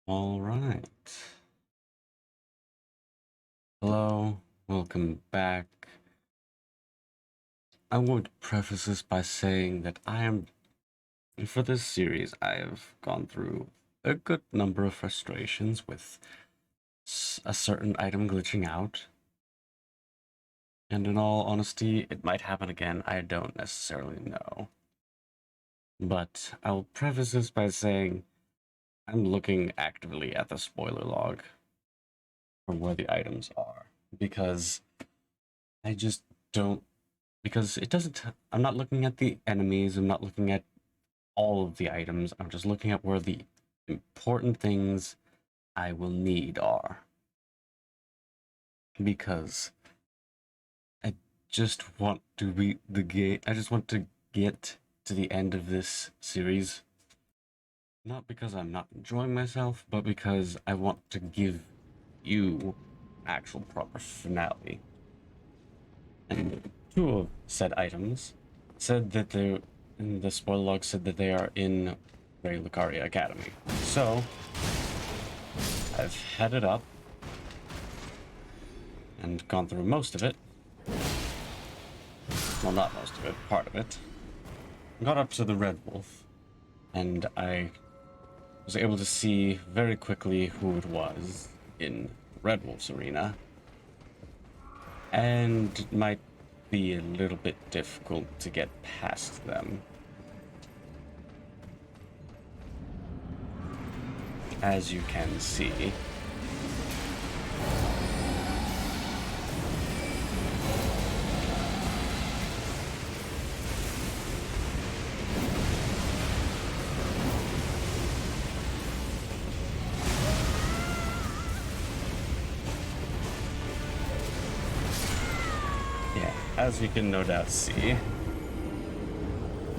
All right. Hello, welcome back. I want to preface this by saying that for this series, I have gone through a good number of frustrations with a certain item glitching out. And in all honesty, it might happen again. I don't necessarily know. But I'll preface this by saying I'm looking actively at the spoiler log from where the items are because I just don't because it doesn't I'm not looking at the enemies, I'm not looking at all of the items, I'm just looking at where the important things I will need are. Because I just want to beat the game. I just want to get to the end of this series. Not because I'm not enjoying myself, but because I want to give you actual proper finale. And two of said items said that they, in the spoiler log, said that they are in Ray Lucaria Academy. So I've headed up and gone through most of it. Well, not most of it, part of it. Got up to the Red Wolf, and I was able to see very quickly who it was in Red Wolf's arena. And it might be a little bit difficult to get past them. As you can see. As you can no doubt see,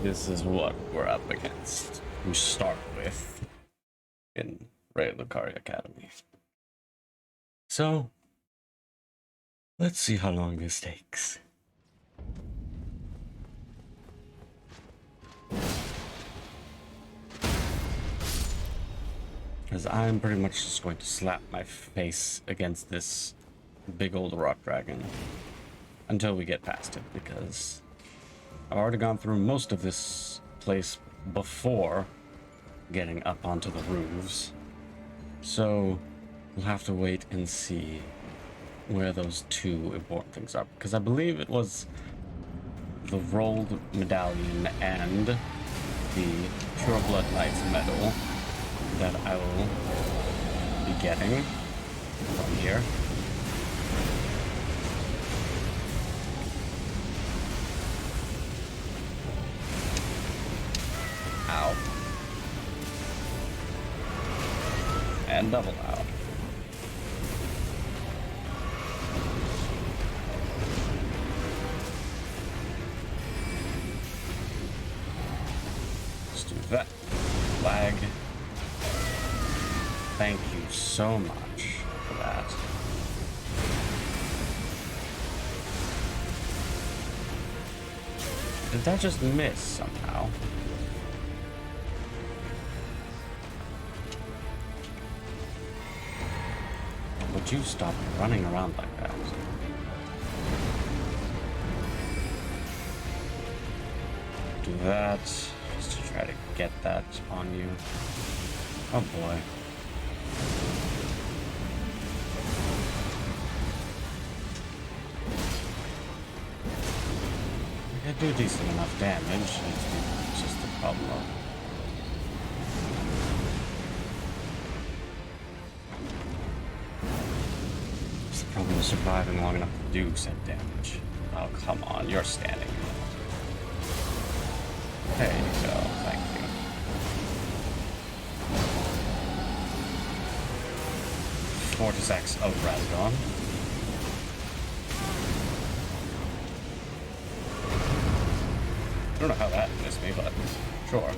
this is what we're up against. We start with in Ray Lucaria Academy. So, let's see how long this takes. Because I'm pretty much just going to slap my face against this big old rock dragon until we get past it, because I've already gone through most of this place before getting up onto the roofs. So we'll have to wait and see where those two important things are, because I believe it was the rolled medallion and the Pure Blood Knight's medal that I will be getting from here. Ow. And double out. Let's do that. Flag. Thank you so much for that. Did that just miss somehow? Would you stop running around like that? Do that, just to try to get that on you. Oh boy. I do decent enough damage, it's just the problem of surviving long enough to do said damage. Oh, come on, you're standing. There you go, thank you. Vortex of Radon. I don't know how that missed me, but sure.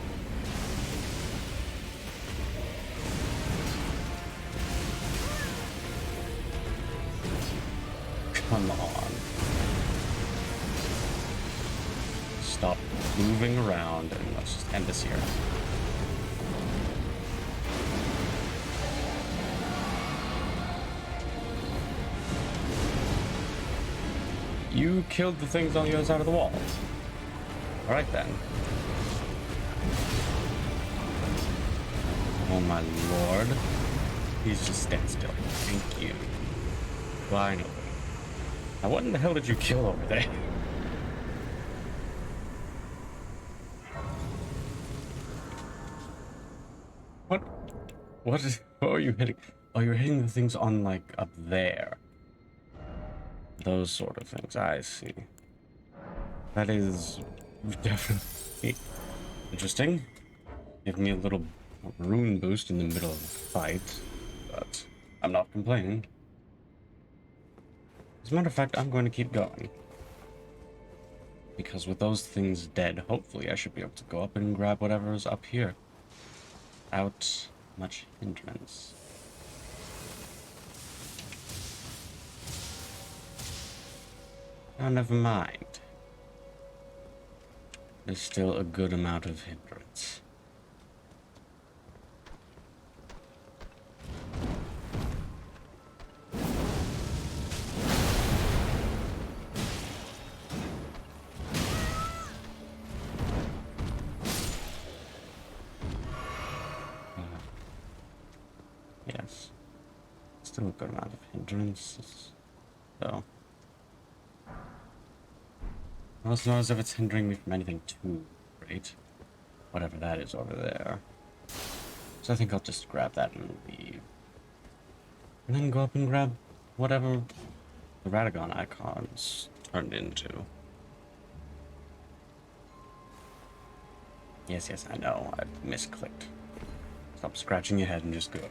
Come on. Stop moving around and let's just end this here. You killed the things on the other side of the wall. Alright then. Oh my lord. Please just stand still. Thank you. Finally. Now what in the hell did you kill over there? What? What are you hitting? Oh, you're hitting the things on, like, up there. Those sort of things. I see. That is definitely interesting. Give me a little rune boost in the middle of the fight, but I'm not complaining. As a matter of fact, I'm going to keep going. Because with those things dead, hopefully I should be able to go up and grab whatever's up here. Without much hindrance. Oh, never mind. There's still a good amount of hindrance. Yes. Still a good amount of hindrances, though. Well, it's not as if it's hindering me from anything too great. Whatever that is over there. So I think I'll just grab that and leave. And then go up and grab whatever the Radagon icon's turned into. Yes, I know. I misclicked. Stop scratching your head and just go.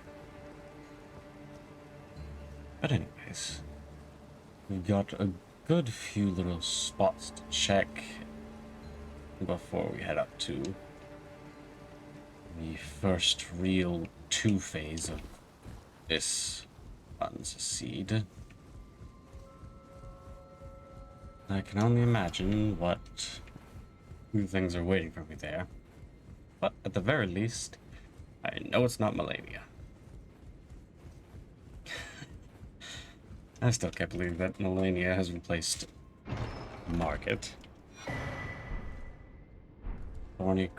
But anyways, we got a good few little spots to check before we head up to the first real 2 phase of this runs seed. I can only imagine what new things are waiting for me there. But at the very least, I know it's not Melania. I still can't believe that Melania has replaced Market. Thorny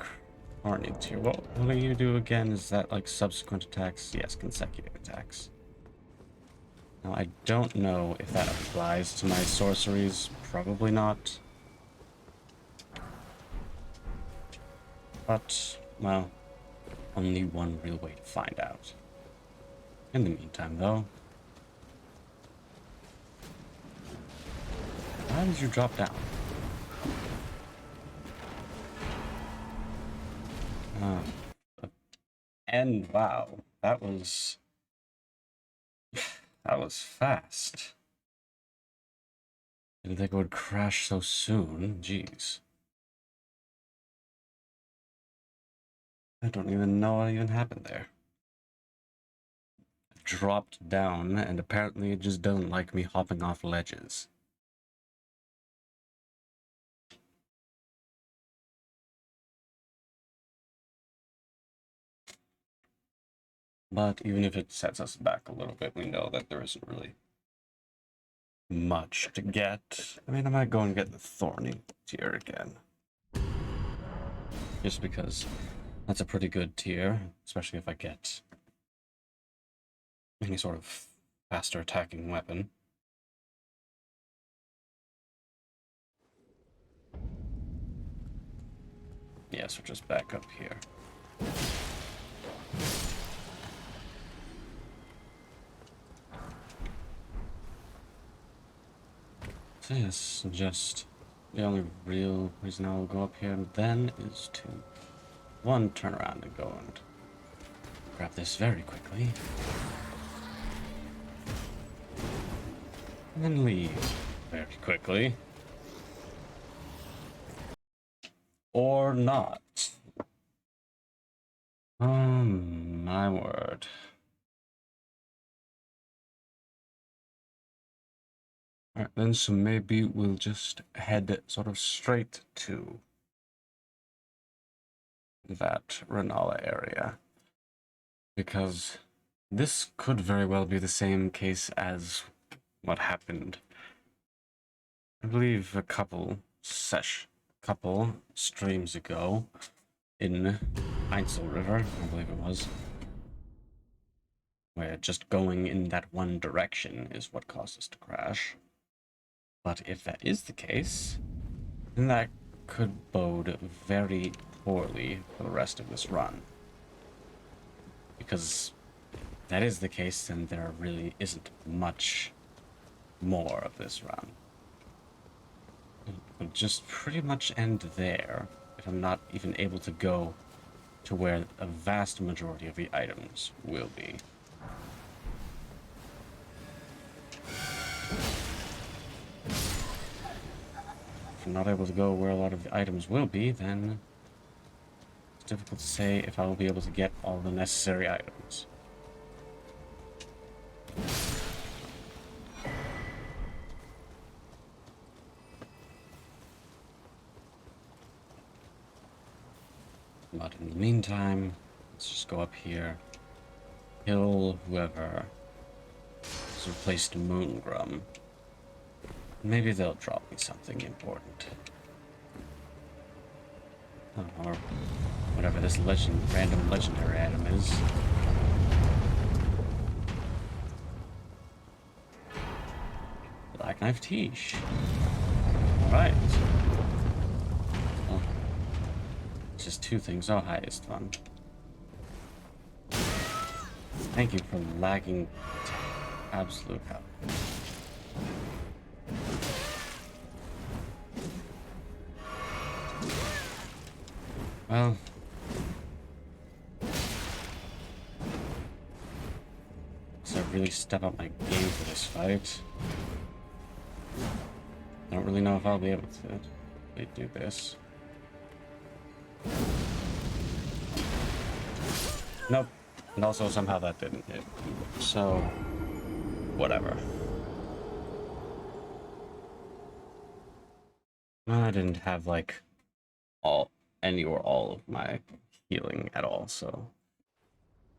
tier. What do you do again? Is that like subsequent attacks? Yes, consecutive attacks. Now, I don't know if that applies to my sorceries. Probably not. But, well, only one real way to find out. In the meantime, though, why did you drop down? And wow, that was fast. Didn't think it would crash so soon. Jeez. I don't even know what even happened there. It dropped down, and apparently it just doesn't like me hopping off ledges. But even if it sets us back a little bit, we know that there isn't really much to get. I mean, I might go and get the Thorny tier again. Just because that's a pretty good tier, especially if I get any sort of faster attacking weapon. Yes, we're just back up here. So yes, just the only real reason I'll go up here then is to, one, turn around and go and grab this very quickly. And then leave very quickly. Or not. Oh my word. Alright then, so maybe we'll just head sort of straight to that Renala area. Because this could very well be the same case as what happened I believe a couple streams ago in Einsel River, I believe it was, where just going in that one direction is what caused us to crash. But if that is the case, then that could bode very poorly for the rest of this run. Because if that is the case, then there really isn't much more of this run. It would just pretty much end there if I'm not even able to go to where a vast majority of the items will be. If I'm not able to go where a lot of the items will be, then it's difficult to say if I will be able to get all the necessary items. But in the meantime, let's just go up here, kill whoever has replaced Moongrum. Maybe they'll drop me something important. Or whatever this random legendary item is. Black Knife Tiche. Alright. Well, it's just two things. Oh, highest fun. Thank you for lagging to absolute hell. Well, so I really step up my game for this fight. I don't really know if I'll be able to really do this. Nope. And also somehow that didn't hit. So, whatever. I didn't have like any or all of my healing at all, so.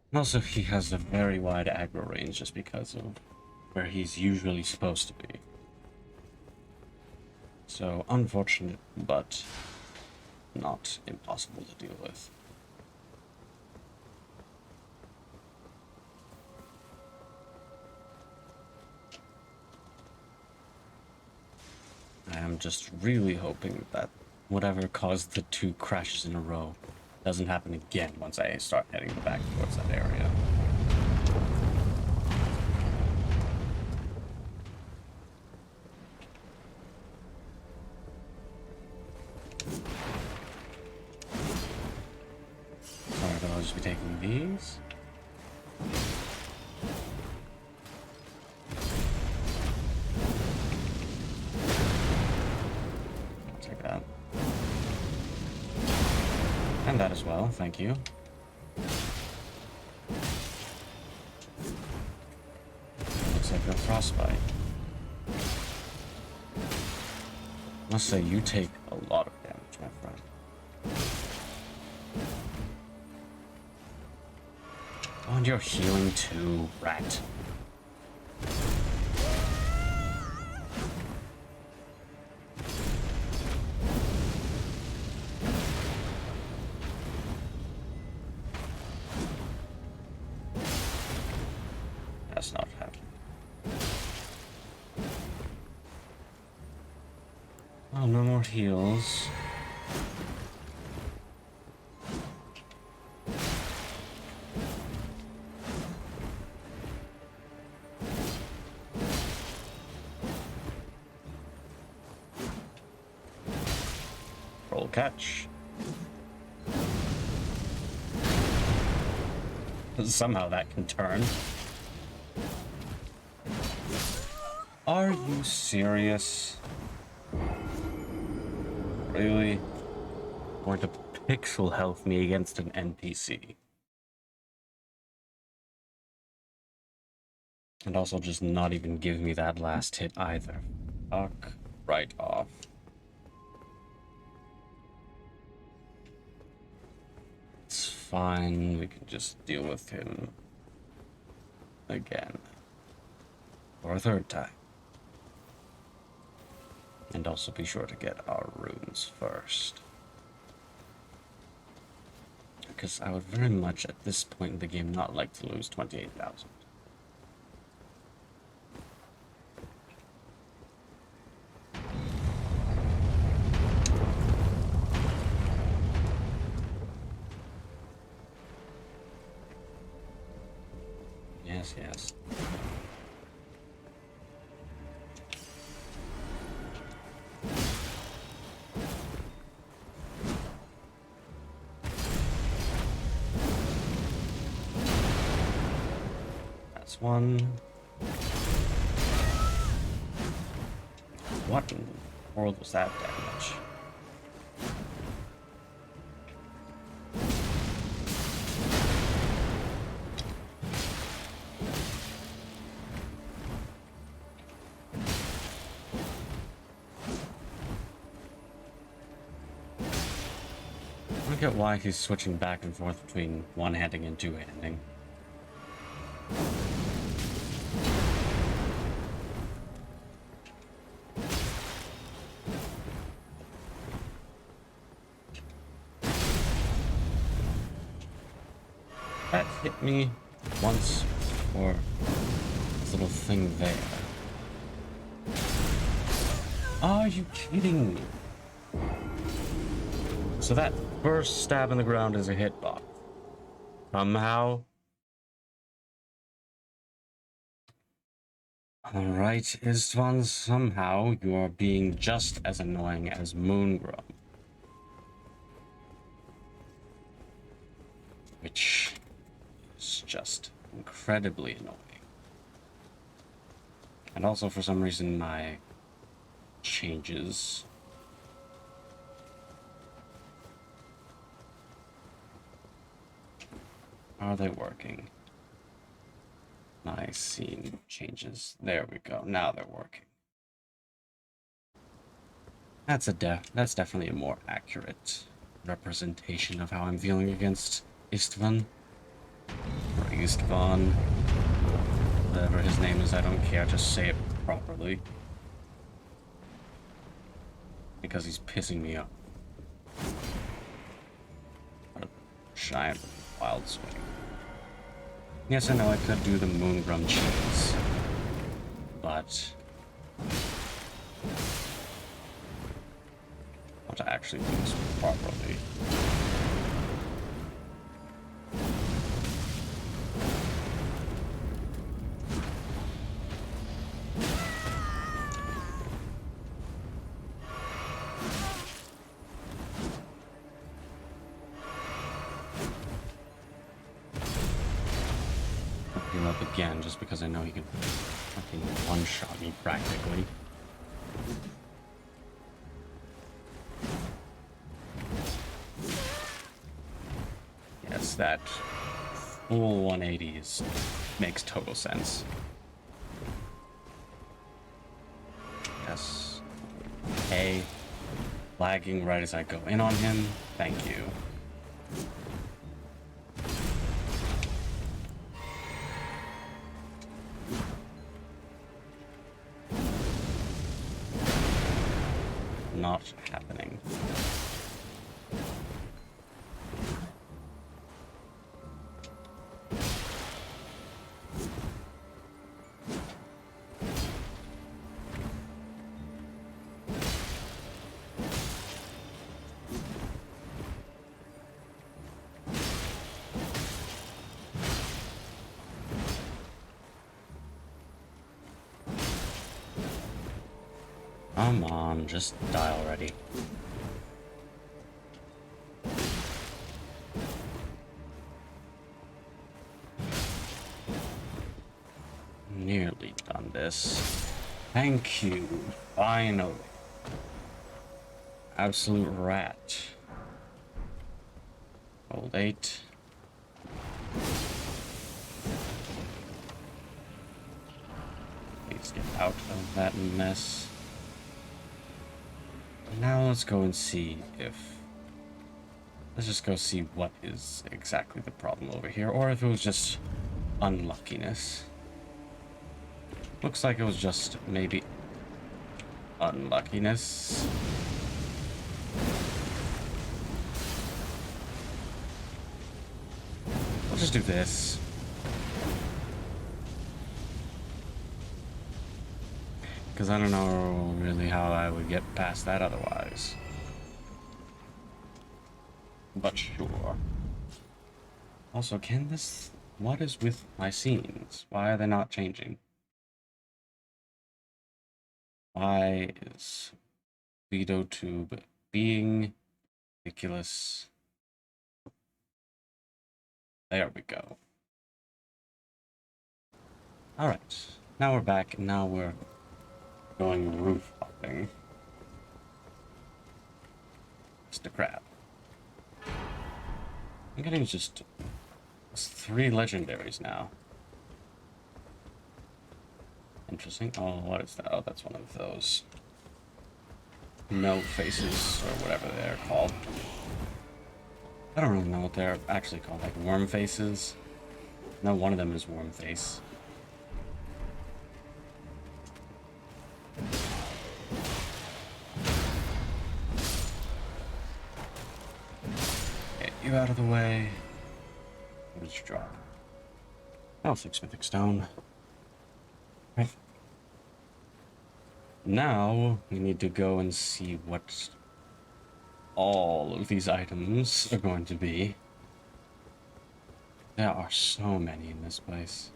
And also he has a very wide aggro range just because of where he's usually supposed to be. So unfortunate, but not impossible to deal with. I am just really hoping that whatever caused the 2 crashes in a row doesn't happen again once I start heading back towards that area. Alright, I'll just be taking these. And that as well, thank you. Looks like a frostbite. Must say you take a lot of damage, my friend. Oh, and you're healing too, rat. That's not happening. Oh, no more heals. Roll catch. Somehow that can turn. Are you serious? Really? Going to pixel health me against an NPC? And also just not even give me that last hit either. Fuck right off. It's fine, we can just deal with him again. For a third time. And also be sure to get our runes first. Because I would very much, at this point in the game, not like to lose 28,000. Yes, yes. That's one. What in the world was that damage? I don't get why he's switching back and forth between one-handing and two-handing. That hit me once, or this little thing there. Are you kidding me? So that first stab in the ground is a hitbox. Somehow. Alright, Istvan, somehow you are being just as annoying as Moongrum. Which is just incredibly annoying. And also, for some reason, my changes. Are they working? My scene changes. There we go. Now they're working. That's definitely a more accurate representation of how I'm feeling against Istvan. Or Istvan. Whatever his name is, I don't care. Just say it properly. Because he's pissing me off. What a giant wild swing. Yes, I know I could do the Moongrum cheese, but I want to actually do this properly. Up again, just because I know he can fucking one-shot me practically. Yes, that full 180 makes total sense. Yes. Hey, lagging right as I go in on him. Thank you. Not happening. Come on, just die already. Nearly done this. Thank you. Finally. Absolute rat. Hold 8. Please get out of that mess. Now let's go and see if... Let's just go see what is exactly the problem over here, or if it was just unluckiness. Looks like it was just maybe unluckiness. We'll just do this. Because I don't know really how I would get past that otherwise. But sure. Also, can this... What is with my scenes? Why are they not changing? Why is Lido Tube being ridiculous? There we go. Alright. Now we're back, and now we're going roof hopping. Mr. Crab. I'm getting just... It's 3 legendaries now. Interesting. Oh, what is that? Oh, that's one of those no faces, or whatever they're called. I don't really know what they're actually called, like worm faces. No, one of them is worm face. Get you out of the way. What did you drop? Oh, 6 mythic stone. Right. Now, we need to go and see what all of these items are going to be. There are so many in this place.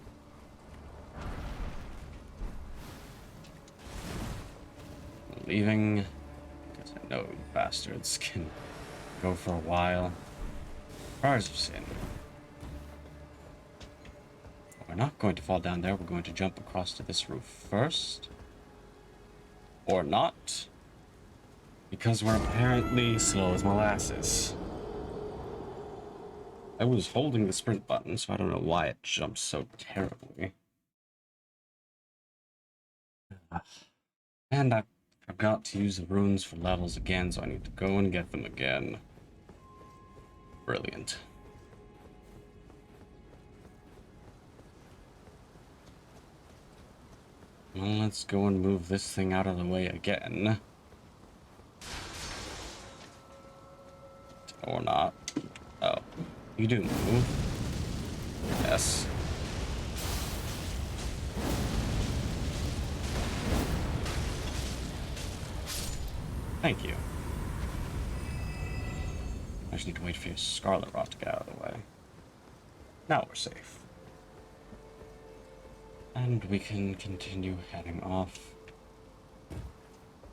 I'm leaving, because I know you bastards can go for a while. Bars of Sin. We're not going to fall down there, we're going to jump across to this roof first. Or not. Because we're apparently slow as molasses. I was holding the sprint button, so I don't know why it jumps so terribly. And I forgot to use the runes for levels again, so I need to go and get them again. Brilliant. Well, let's go and move this thing out of the way again. Or not. Oh, you do move. Yes. Thank you. I just need to wait for your Scarlet Rot to get out of the way. Now we're safe. And we can continue heading off.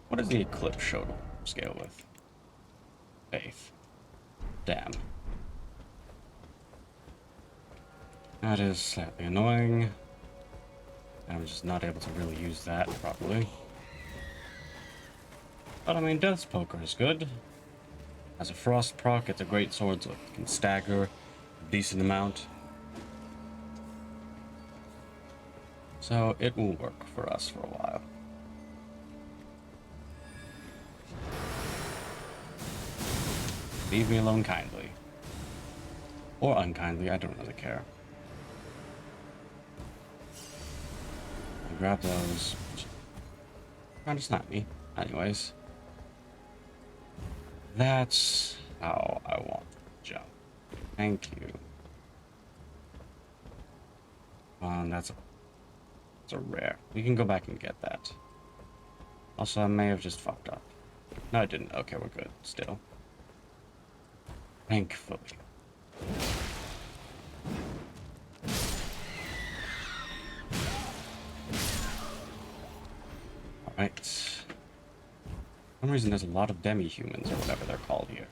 What does the Eclipse show scale with? Faith. Damn. That is slightly annoying. I'm just not able to really use that properly. But I mean, Death's Poker is good. As a Frost proc, it's a great sword, so it can stagger a decent amount. So it will work for us for a while. Leave me alone kindly. Or unkindly, I don't really care. I grab those. Trying to snap me. Anyways. That's how I want to jump. Thank you. That's a rare. We can go back and get that. Also, I may have just fucked up. No, I didn't. Okay, we're good. Still. Thankfully. Alright. For some reason, there's a lot of demi-humans, or whatever they're called here.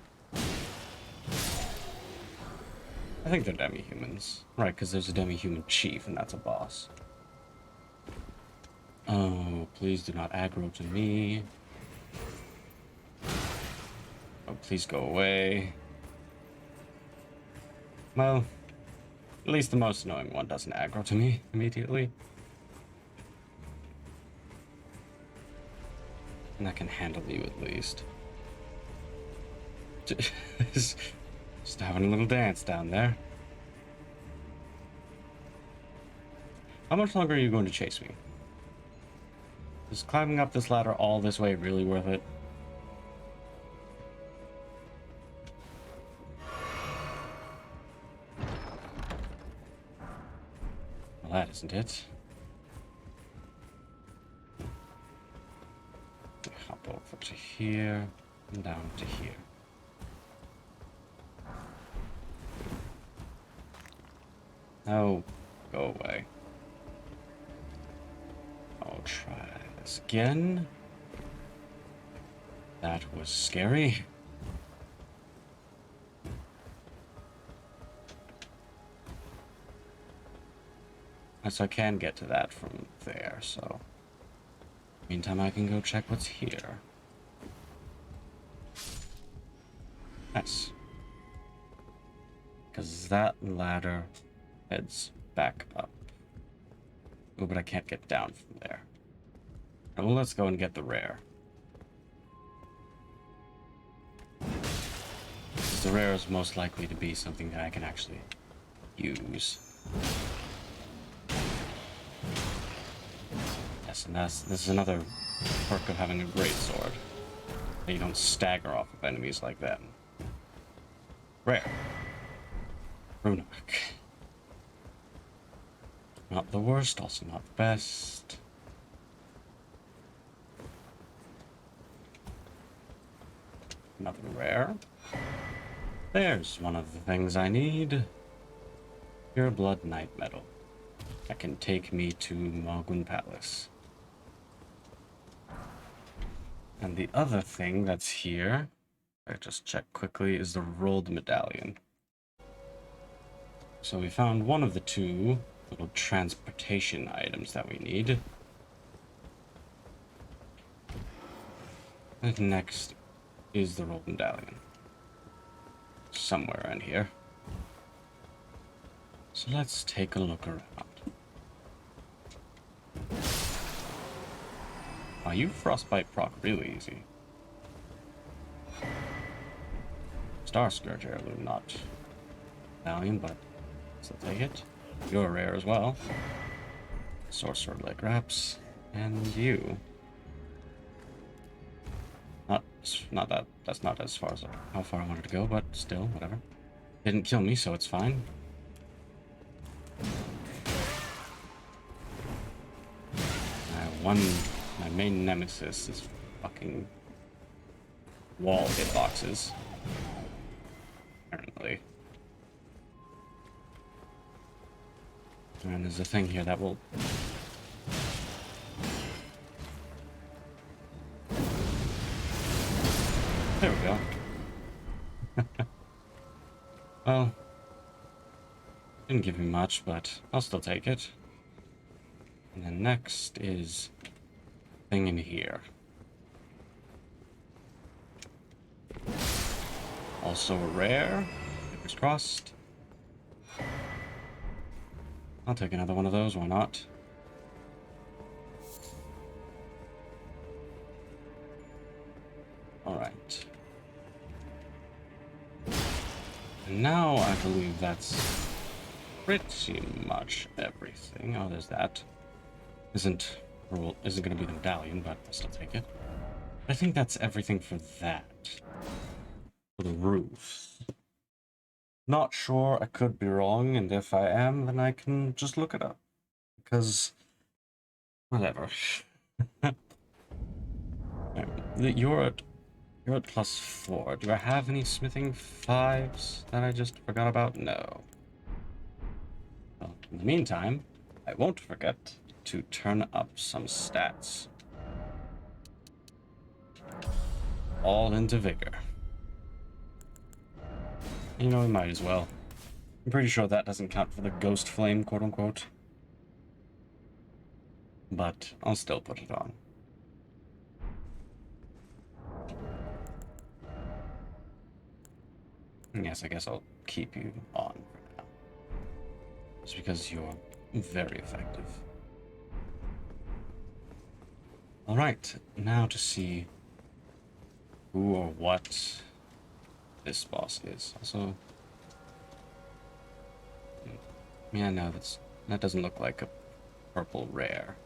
I think they're demi-humans. Right, because there's a demi-human chief, and that's a boss. Oh, please do not aggro to me. Oh, please go away. Well, at least the most annoying one doesn't aggro to me immediately. And I can handle you at least. Just having a little dance down there. How much longer are you going to chase me? Is climbing up this ladder all this way really worth it? Well, that isn't it. Hop over to here and down to here. Oh, go away. I'll try this again. That was scary. So I can get to that from there, so... Meantime, I can go check what's here. Nice. Because that ladder heads back up. Oh, but I can't get down from there. Well, let's go and get the rare. The rare is most likely to be something that I can actually use. Yes, and this is another perk of having a great sword. You don't stagger off of enemies like that. Rare. Runok. Not the worst, also not the best. Another rare. There's one of the things I need. Pure Blood Night Metal. That can take me to Magun Palace. And the other thing that's here, I just check quickly, is the rolled medallion. So we found one of the two little transportation items that we need. And next is the rolled medallion. Somewhere in here. So let's take a look around. Oh, you frostbite proc really easy. Star Scourge heirloom, not medallion, but still take it. You're rare as well. Sorcerer leg wraps, and you. Not that. That's not as far as how far I wanted to go, but still, whatever. Didn't kill me, so it's fine. My main nemesis is fucking wall hitboxes. Apparently. And there's a thing here that will... There we go. Well, didn't give me much, but I'll still take it. And then next is thing in here. Also a rare. Fingers crossed. I'll take another one of those, why not? Alright. And now I believe that's pretty much everything. Oh, there's that. Isn't gonna be the medallion, but I'll still take it. I think that's everything for that. For the roofs. Not sure, I could be wrong, and if I am, then I can just look it up. Because, whatever. You're at +4. Do I have any smithing 5s that I just forgot about? No. Well, in the meantime, I won't forget to turn up some stats. All into vigor. You know, we might as well. I'm pretty sure that doesn't count for the ghost flame, quote unquote. But I'll still put it on. Yes, I guess I'll keep you on for now. Just because you're very effective. Alright, now to see who or what this boss is. Also, yeah, no, that doesn't look like a purple rare.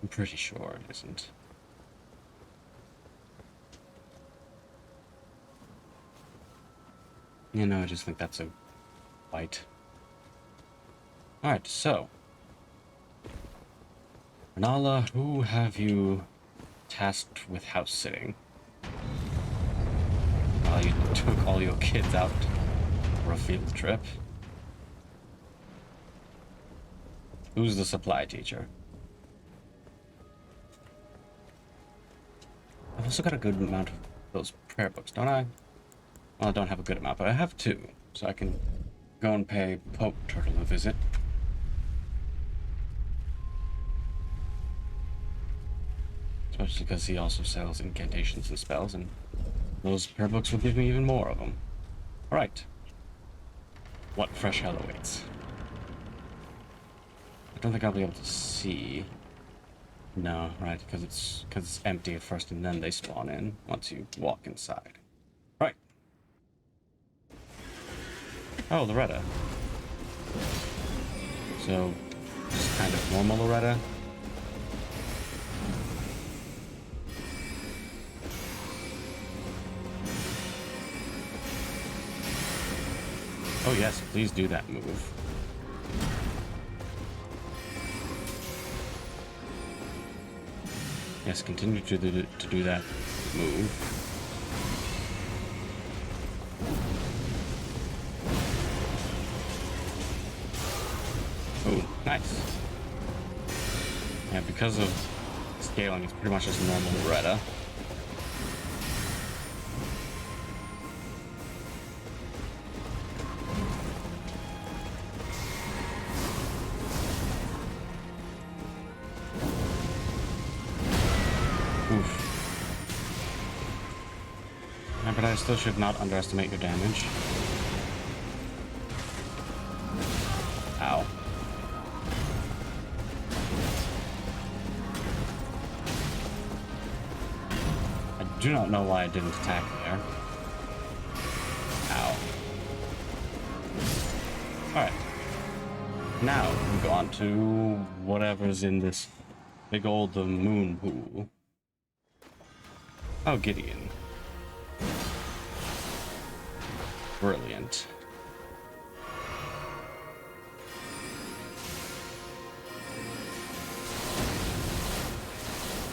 I'm pretty sure it isn't. You know, I just think that's a white. Alright, so. Renala, who have you tasked with house sitting? While you took all your kids out for a field trip. Who's the supply teacher? I've also got a good amount of those prayer books, don't I? Well, I don't have a good amount, but I have 2, so I can go and pay Pope Turtle a visit. Especially because he also sells incantations and spells, and those prayer books will give me even more of them. Alright. What fresh hell awaits? I don't think I'll be able to see. No, right, because it's empty at first and then they spawn in once you walk inside. Right. Oh, Loretta. So, just kind of normal Loretta. Oh yes, please do that move. Yes, continue to do that move. Oh, nice. Yeah, because of scaling, it's pretty much just normal Loretta. But I still should not underestimate your damage. Ow. I do not know why I didn't attack there. Ow. Alright. Now, we go on to whatever's in this big old moon pool. Oh, Gideon. Brilliant.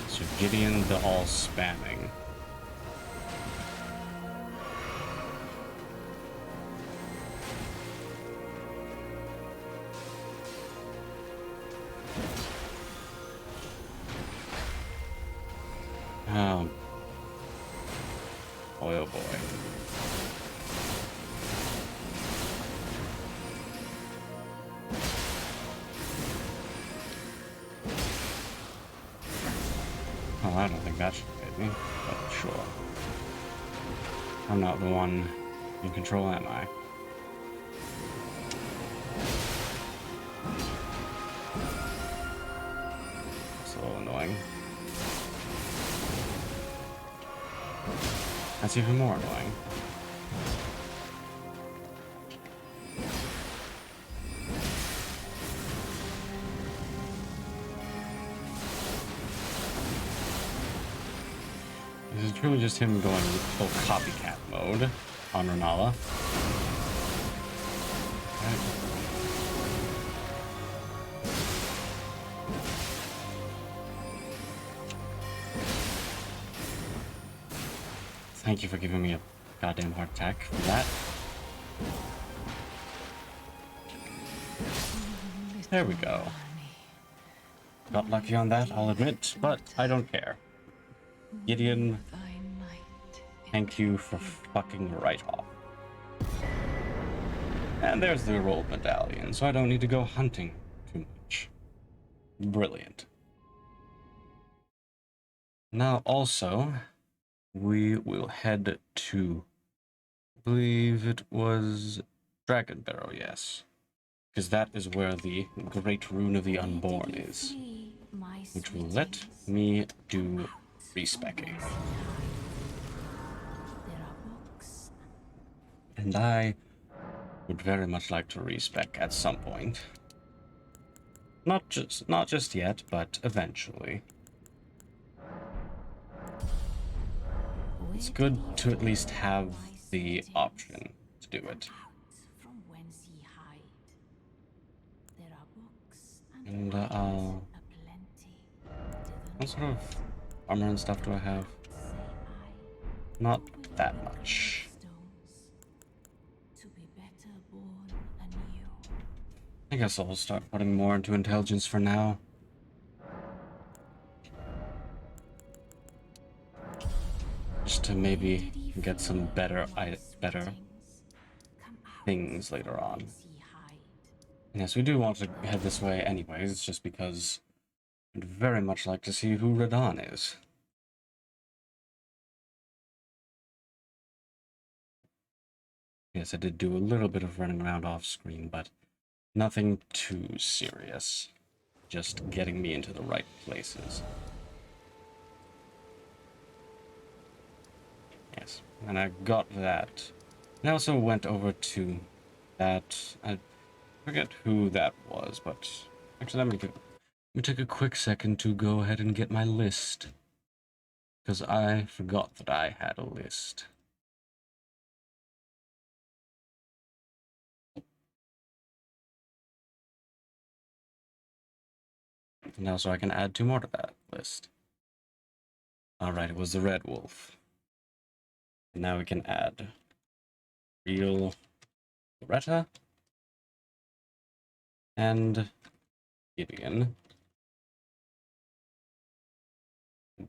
So Gideon the all spamming. Boy, oh boy. Oh, I don't think that should hit me, but sure. I'm not the one in control, am I? That's a little annoying. That's even more annoying. This is truly just him going full copycat mode on Renala. Right. Thank you for giving me a goddamn heart attack for that. There we go. Got lucky on that, I'll admit, but I don't care. Gideon, thank you for fucking right off. And there's the rolled medallion, so I don't need to go hunting too much. Brilliant. Now also, we will head to, I believe it was Dragon Barrow, yes. Because that is where the Great Rune of the Unborn is. Which will let me do respecking. And I would very much like to respec at some point. Not just yet, but eventually. It's good to at least have the option to do it. And what sort of armor and stuff do I have? Not that much. I guess I'll start putting more into intelligence for now. Just to maybe get some better things later on. Yes, we do want to head this way anyways, it's just because I'd very much like to see who Radon is. Yes, I did do a little bit of running around off screen, but nothing too serious. Just getting me into the right places. Yes, and I got that. I also went over to that. I forget who that was, but actually, let me take a quick second to go ahead and get my list. Because I forgot that I had a list. Now, so I can add 2 more to that list. Alright, it was the Red Wolf. And now we can add Real Loretta and Gideon.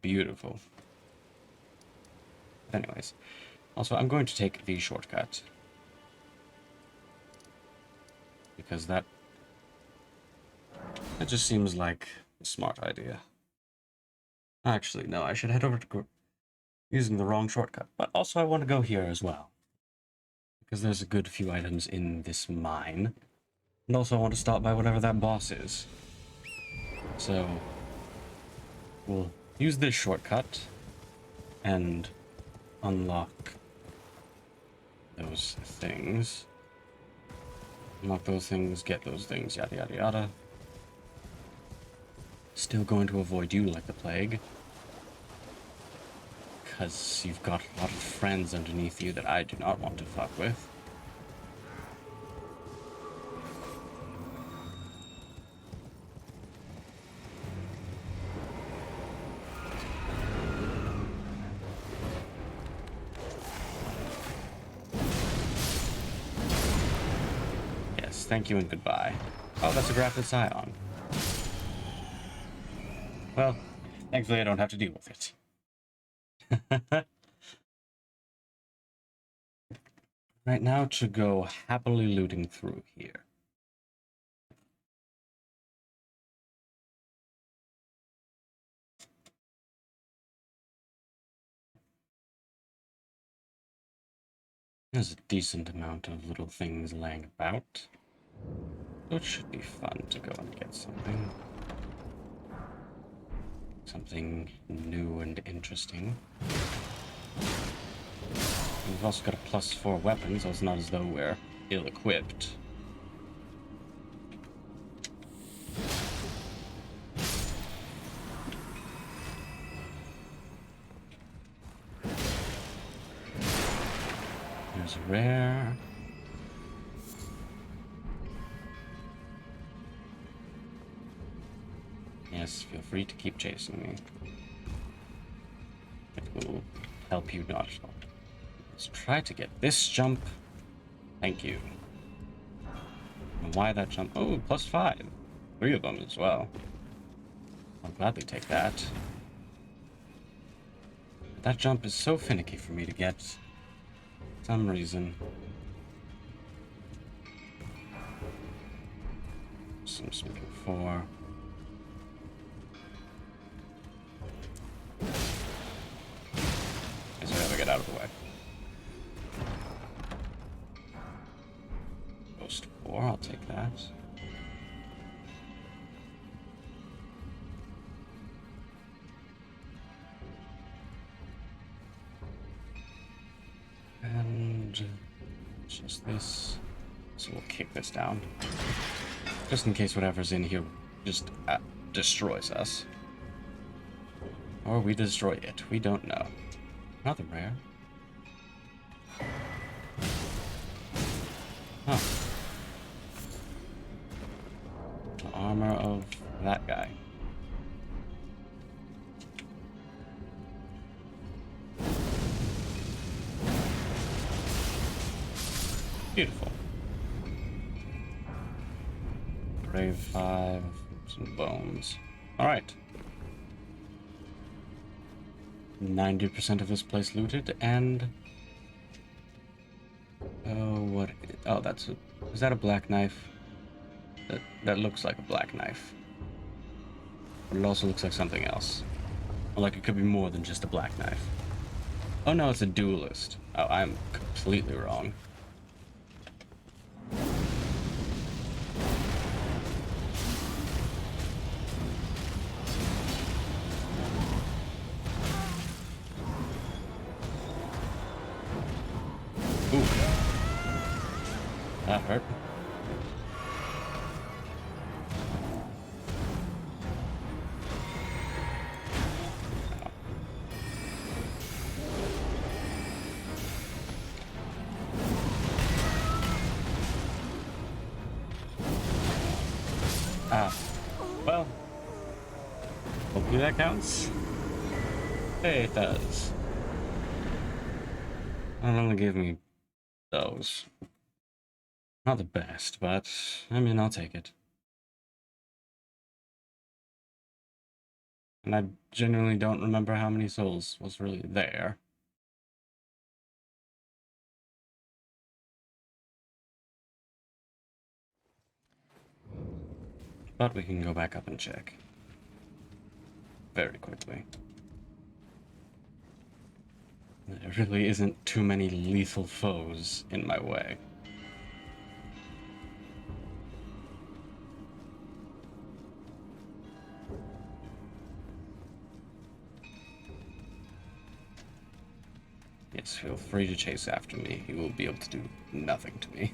Beautiful. Anyways, also I'm going to take the shortcut. Because that just seems like a smart idea. Actually, no, I should head over to using the wrong shortcut. But also I want to go here as well. Because there's a good few items in this mine. And also I want to stop by whatever that boss is. So we'll use this shortcut and unlock those things. Unlock those things, get those things, yada yada yada. Still going to avoid you like the plague. Because you've got a lot of friends underneath you that I do not want to fuck with. Yes, thank you and goodbye. Oh, that's a grafted scion. Well, thankfully I don't have to deal with it. Right now to go happily looting through here. There's a decent amount of little things laying about. So it should be fun to go and get something. Something new and interesting. We've also got a +4 weapon, so it's not as though we're ill-equipped. There's a rare. Yes, feel free to keep chasing me. It will help you not. Let's try to get this jump. Thank you. And why that jump? Oh, +5. 3 of them as well. I'll gladly take that. That jump is so finicky for me to get. For some reason. Some speaking 4. So I gotta get out of the way. Ghost 4, I'll take that. And just this. So we'll kick this down. Just in case whatever's in here just destroys us. Or we destroy it. We don't know. Rather rare. Huh. The armor of that guy. Beautiful. Brave 5, some bones. Alright. 90% of this place looted, and... Oh, what... Oh, that's a... Is that a black knife? That looks like a black knife. But it also looks like something else. Or like it could be more than just a black knife. Oh no, it's a duelist. Oh, I'm completely wrong. Ooh. That hurt. Well, hopefully that counts. Hey, it does. It only gave me those. Not the best, but I mean, I'll take it. And I genuinely don't remember how many souls was really there. But we can go back up and check. Very quickly. There really isn't too many lethal foes in my way. Yes, feel free to chase after me. You will be able to do nothing to me.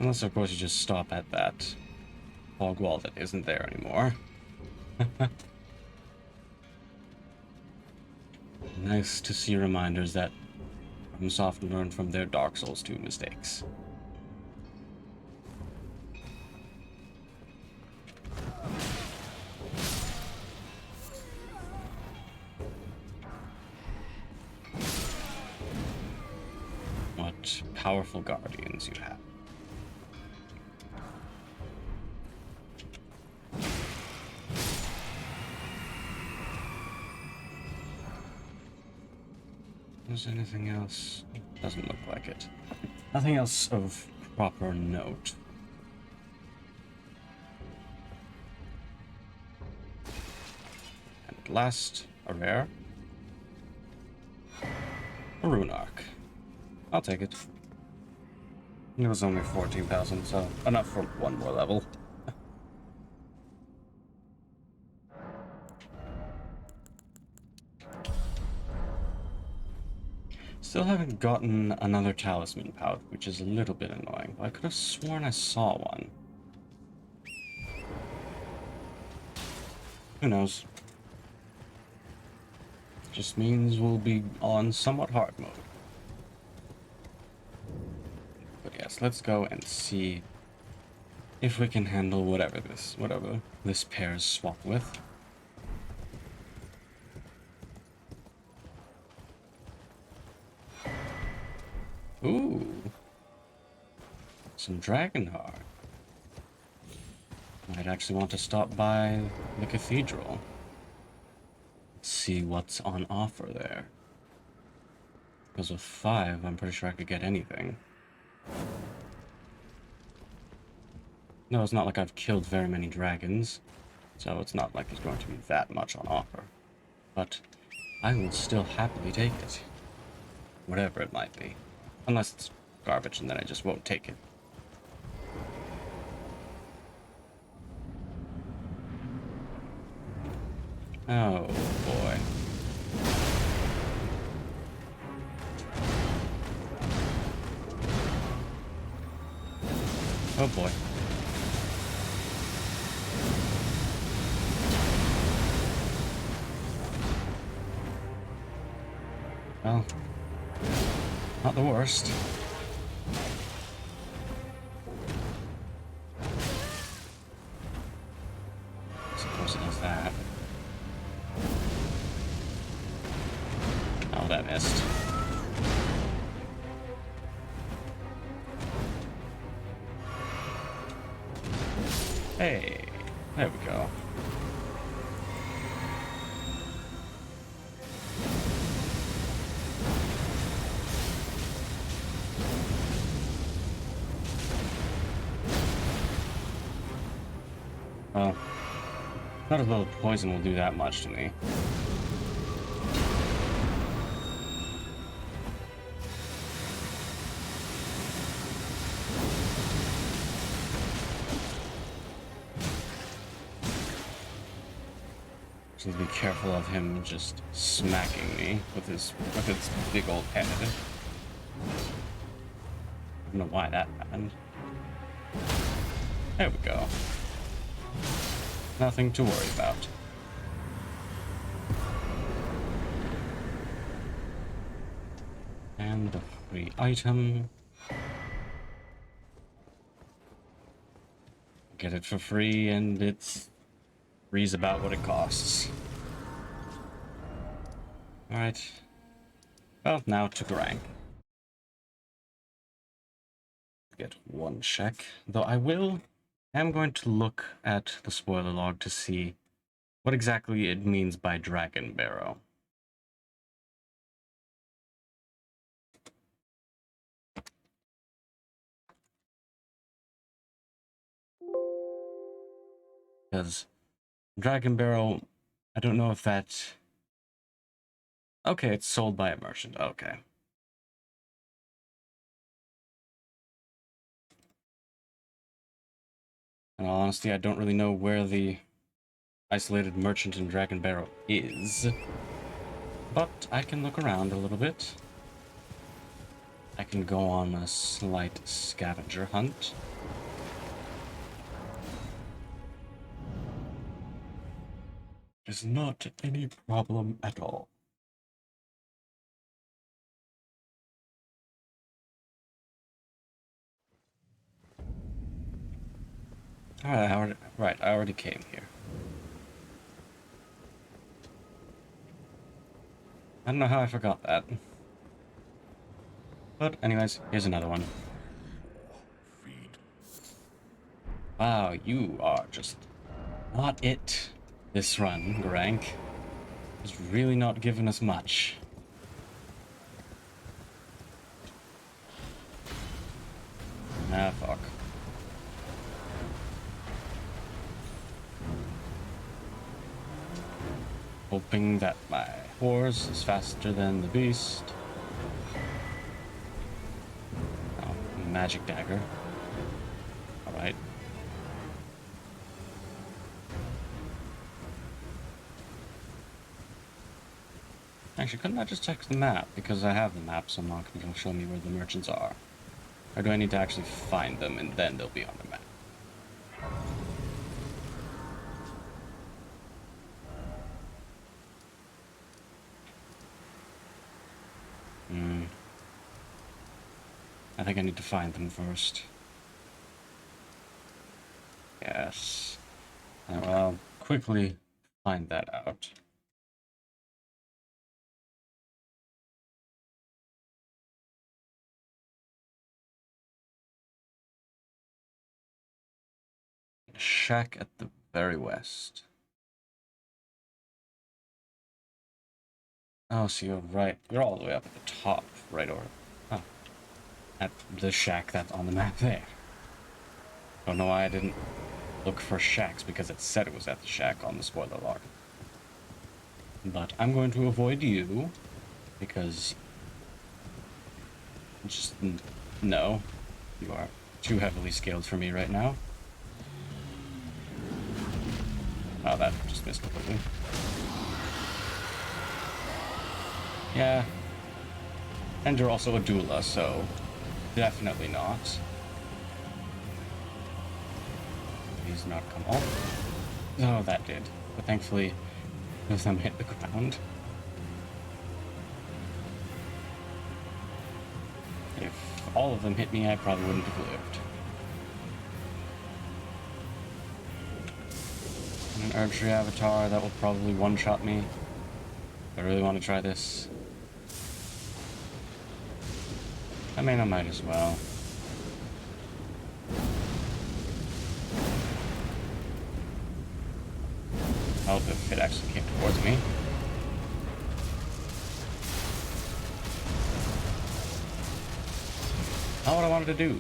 Unless, of course, you just stop at that fog wall that isn't there anymore. Nice to see reminders that FromSoft learned from their Dark Souls 2 mistakes. What powerful guardians you have. Is there anything else? Doesn't look like it. Nothing else of proper note. And last, a rare. A rune arc. I'll take it. It was only 14,000, so enough for one more level. Still haven't gotten another talisman pouch, which is a little bit annoying, but I could have sworn I saw one. Who knows? Just means we'll be on somewhat hard mode. But yes, let's go and see if we can handle whatever this pair is swapped with. Ooh. Some dragon heart. Might actually want to stop by the cathedral. Let's see what's on offer there. Because with 5, I'm pretty sure I could get anything. No, it's not like I've killed very many dragons, so it's not like there's going to be that much on offer. But I will still happily take it. Whatever it might be. Unless it's garbage, and then I just won't take it. Oh, boy. Oh boy. Well, not the worst. Suppose it does that. Oh, that missed. Hey, there we go. Well, not as though the poison will do that much to me. Just need to be careful of him just smacking me with his big old head. I don't know why that happened. There we go. Nothing to worry about. And the free item. Get it for free, and it's free's about what it costs. Alright. Well, now to the rank. Get one check. Though I am going to look at the spoiler log to see what exactly it means by Dragon Barrow. Because Dragon Barrel, I don't know if that... Okay, it's sold by a merchant. Okay. In all honesty, I don't really know where the isolated merchant in Dragon Barrel is. But I can look around a little bit. I can go on a slight scavenger hunt. It's not any problem at all. Alright, I already came here. I don't know how I forgot that. But anyways, here's another one. Wow, you are just not it this run, Garank. It's really not giving us much. Ah, fuck. Hoping that my horse is faster than the beast. Oh, magic dagger. Alright. Actually, couldn't I just check the map? Because I have the map, so Mark will show me where the merchants are. Or do I need to actually find them and then they'll be on the map? I think I need to find them first. Yes. I'll quickly find that out. Shack at the very west. Oh, so you're right. You're all the way up at the top, right over. Oh. At the shack that's on the map there. Don't know why I didn't look for shacks, because it said it was at the shack on the spoiler log. But I'm going to avoid you, because... just... no. You are too heavily scaled for me right now. Oh, that just missed completely. Yeah. And you're also a doula, so definitely not. He's not come off. Oh, that did. But thankfully, none of them hit the ground. If all of them hit me, I probably wouldn't have lived. And an archery avatar that will probably one-shot me. I really want to try this. I mean, I might as well. Oh, if it actually came towards me. Not what I wanted to do.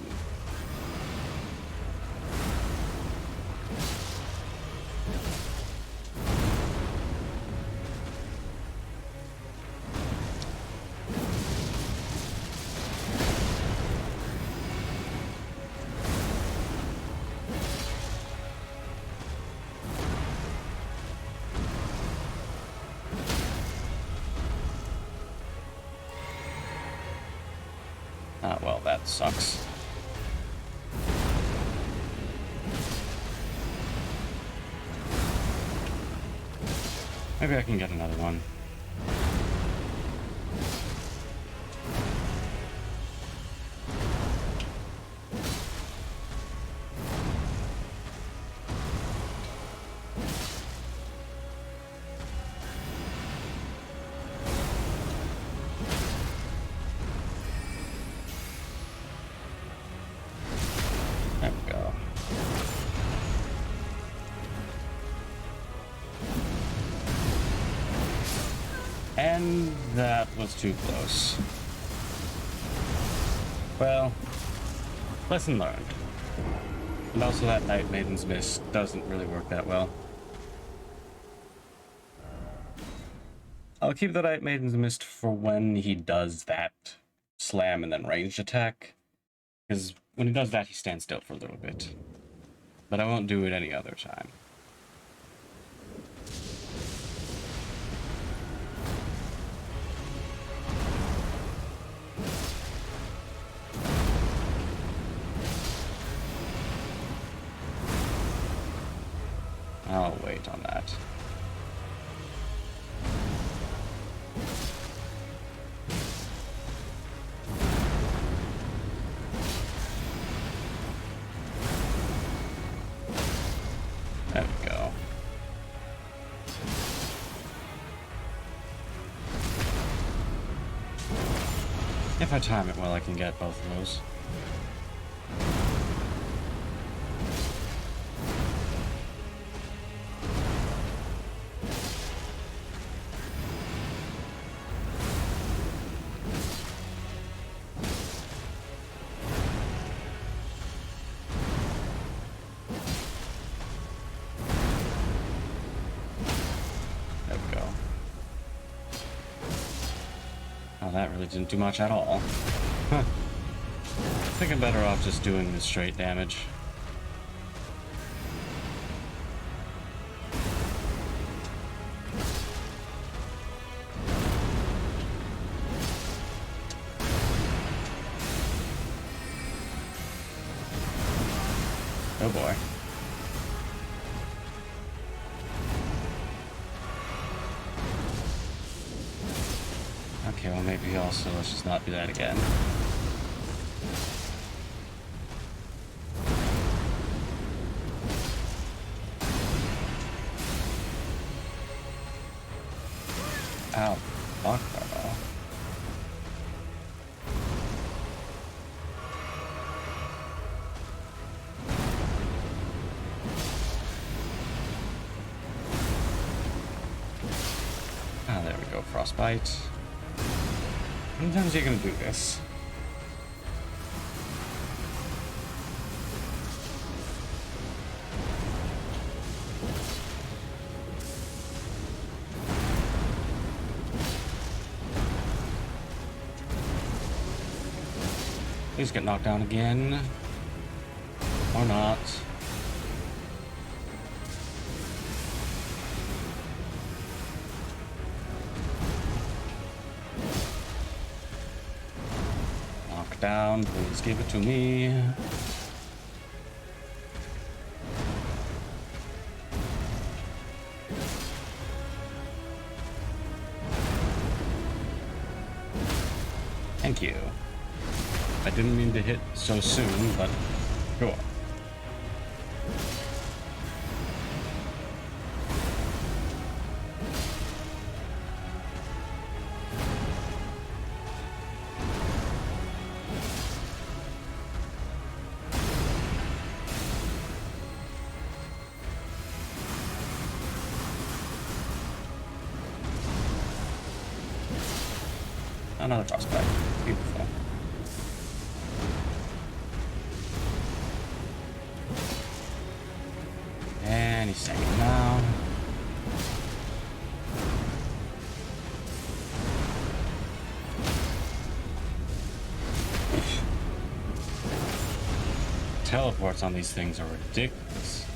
Ah, well, that sucks. Maybe I can get another one. There we go. And that was too close. Well, lesson learned. And also that Night Maiden's Mist doesn't really work that well. I'll keep the Night Maiden's Mist for when he does that slam and then ranged attack. Because when he does that, he stands still for a little bit. But I won't do it any other time. I'll wait on that. There we go. If I time it well, I can get both of those. That really didn't do much at all. Huh. I think I'm better off just doing the straight damage. Oh boy. Okay, well maybe also let's just not do that again. Ow, fuck that. Ah, there we go, frostbite. How many times are you gonna do this? Please get knocked down again. Or not. Down, please give it to me. Thank you. I didn't mean to hit so soon, but sure. Another prospect. Beautiful. And he's taking it down. Teleports on these things are ridiculous.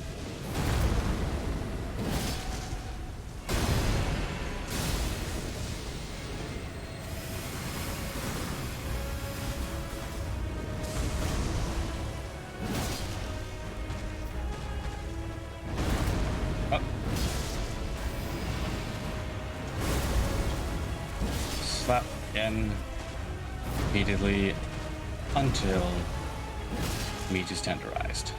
Slap again repeatedly until meat is tenderized.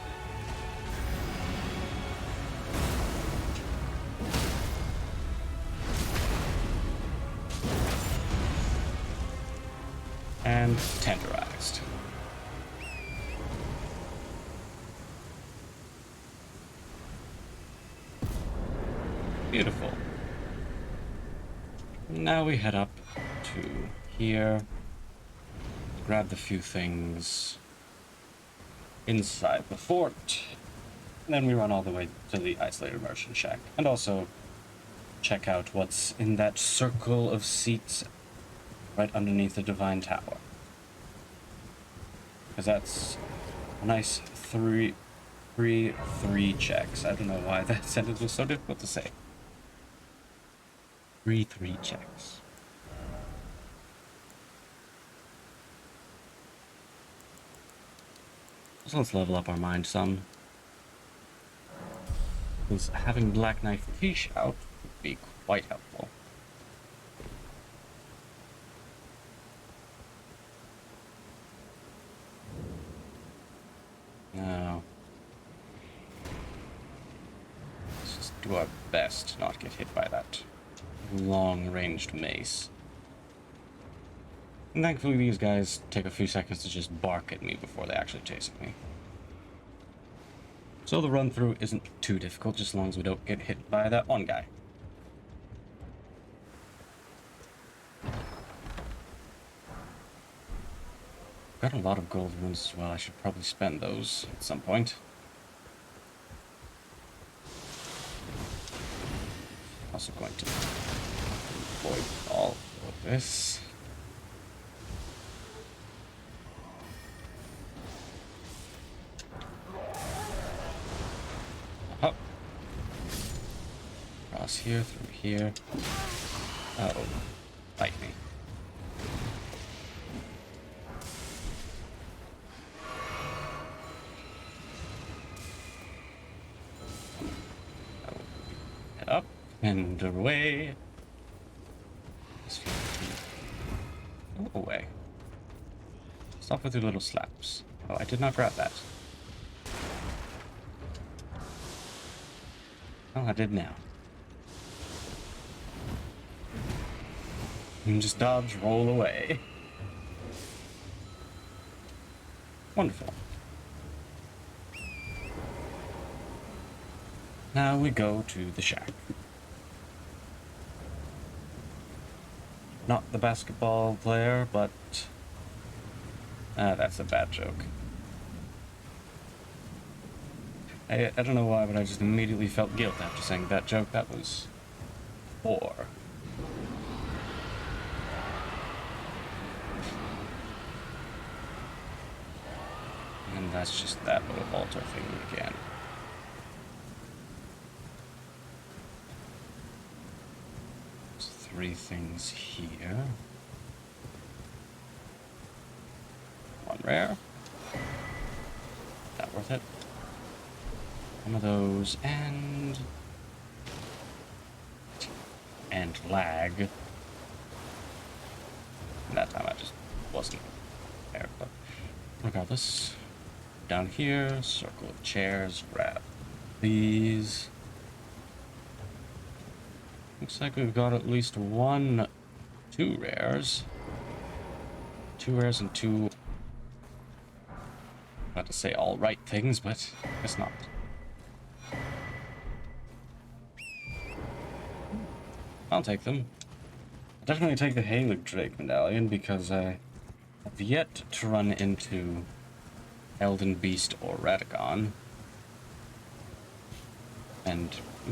And tenderized. Beautiful. Now we head up to here, grab the few things inside the fort, and then we run all the way to the isolated merchant shack, and also check out what's in that circle of seats right underneath the divine tower, because that's a nice three checks. I don't know why that sentence was so difficult to say. Three checks. So let's level up our mind some. Because having Black Knife Fish out would be quite helpful. Now, let's just do our best to not get hit by that long-ranged mace. And thankfully these guys take a few seconds to just bark at me before they actually chase me. So the run-through isn't too difficult, just as long as we don't get hit by that one guy. Got a lot of gold runes as well. I should probably spend those at some point. Also going to avoid all of this. Up. Cross here, through here. Uh-oh. Bite me. Head up and away. Go away. Stop with your little slaps. Oh, I did not grab that. Oh, I did now. You can just dodge, roll away. Wonderful. Now we go to the shack. Not the basketball player, but... that's a bad joke. I don't know why, but I just immediately felt guilt after saying that joke. That was poor. And that's just that little altar thing again. There's 3 things here. 1 rare. Not worth it. One of those, and lag. And that time I just wasn't there, but regardless. Down here, circle of chairs, grab these. Looks like we've got at least two rares. 2 rares and 2, not to say all right things, but it's not. I'll take them. I'll definitely take the Halug Drake Medallion because I have yet to run into Elden Beast or Radagon. And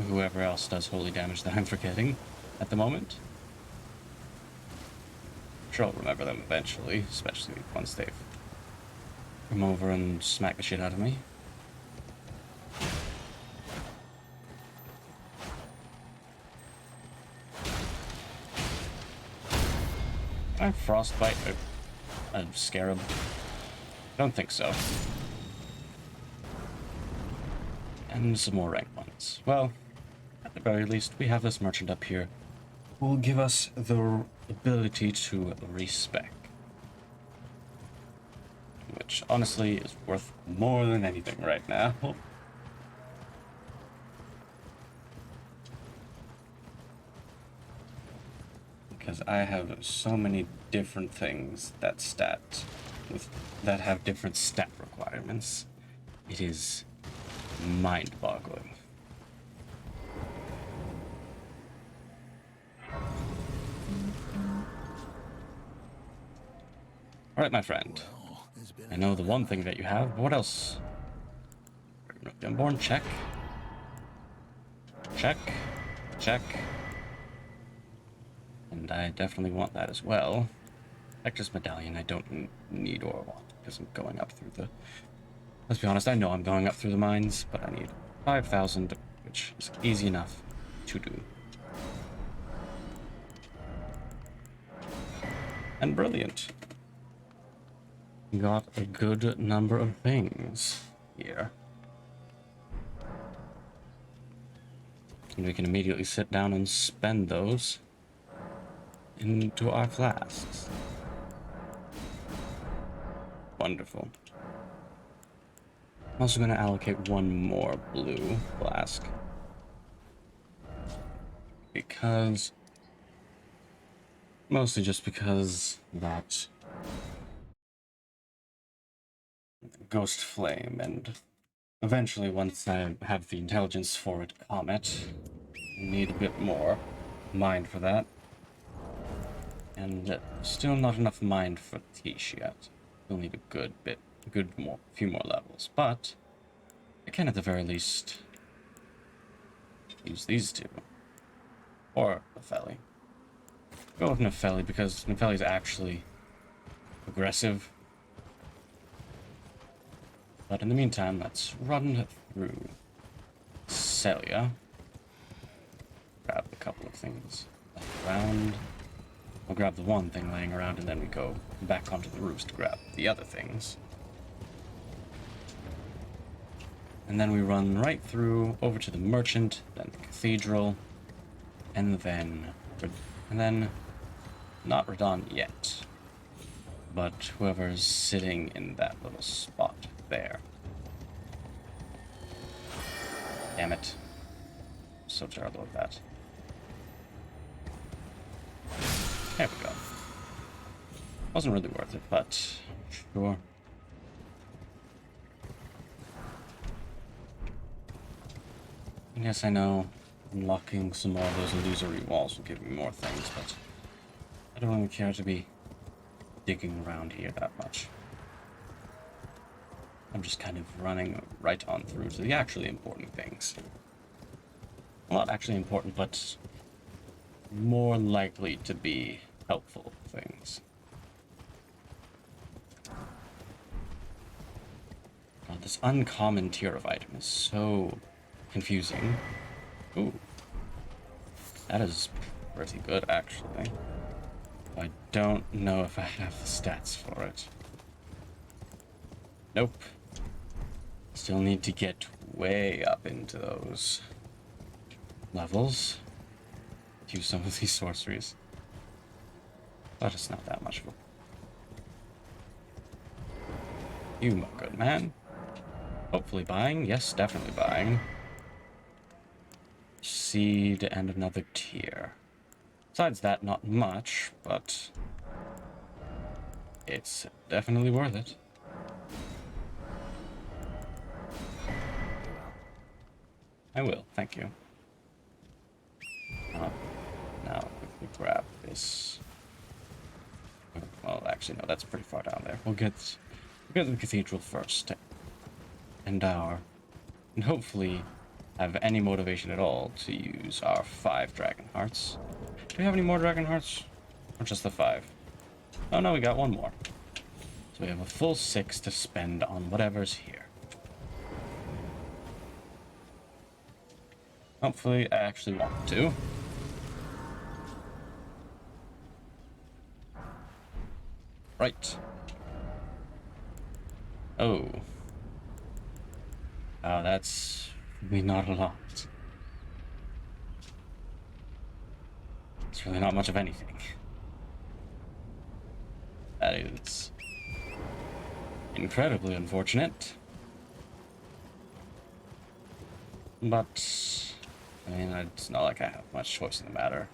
whoever else does holy damage that I'm forgetting at the moment. I'm sure I'll remember them eventually, especially once they've come over and smack the shit out of me. Can I frostbite a scarab? Don't think so. And some more rank ones. Well, at the very least, we have this merchant up here who will give us the ability to respec. Which, honestly, is worth more than anything right now. Because I have so many different things that have different stat requirements. It is mind-boggling. Alright, my friend. I know the one thing that you have, but what else? Unborn, check. Check. Check. And I definitely want that as well. Hector's Medallion I don't need or want, because I'm going up through the... Let's be honest, I know I'm going up through the mines, but I need 5,000, which is easy enough to do. And brilliant. Got a good number of things here. And we can immediately sit down and spend those into our flasks. Wonderful. I'm also going to allocate one more blue flask. Because... Mostly just because that... Ghost Flame, and eventually once I have the intelligence for it, Comet, need a bit more mind for that. And still not enough mind for Tish yet. Still need a few more levels, but I can at the very least use these two. Or Nefeli. Go with Nefeli because Nefeli's actually aggressive. But in the meantime, let's run through Celia. Grab a couple of things around. We'll grab the one thing laying around, and then we go back onto the roofs to grab the other things. And then we run right through, over to the merchant, then the cathedral, and then not Radon yet, but whoever's sitting in that little spot there. Damn it. I'm so terrible at that. There we go. Wasn't really worth it, but sure. And yes, I know unlocking some more of those illusory walls will give me more things, but I don't really care to be digging around here that much. I'm just kind of running right on through to the actually important things. Well, not actually important, but more likely to be helpful things. This uncommon tier of item is so confusing. Ooh. That is pretty good, actually. I don't know if I have the stats for it. Nope. Still need to get way up into those levels. Use some of these sorceries. But it's not that much of You, good man. Hopefully buying. Yes, definitely buying. Seed and another tier. Besides that, not much, but it's definitely worth it. I will, thank you. Now quickly grab this. Well, actually, no, that's pretty far down there. We'll get to the cathedral first, and hopefully have any motivation at all to use our 5 dragon hearts. Do we have any more dragon hearts, or just the 5? Oh no, we got one more. So we have a full 6 to spend on whatever's here. Hopefully, I actually want to. Right. Oh. Oh, that's really not a lot. It's really not much of anything. That is incredibly unfortunate. But, I mean, it's not like I have much choice in the matter.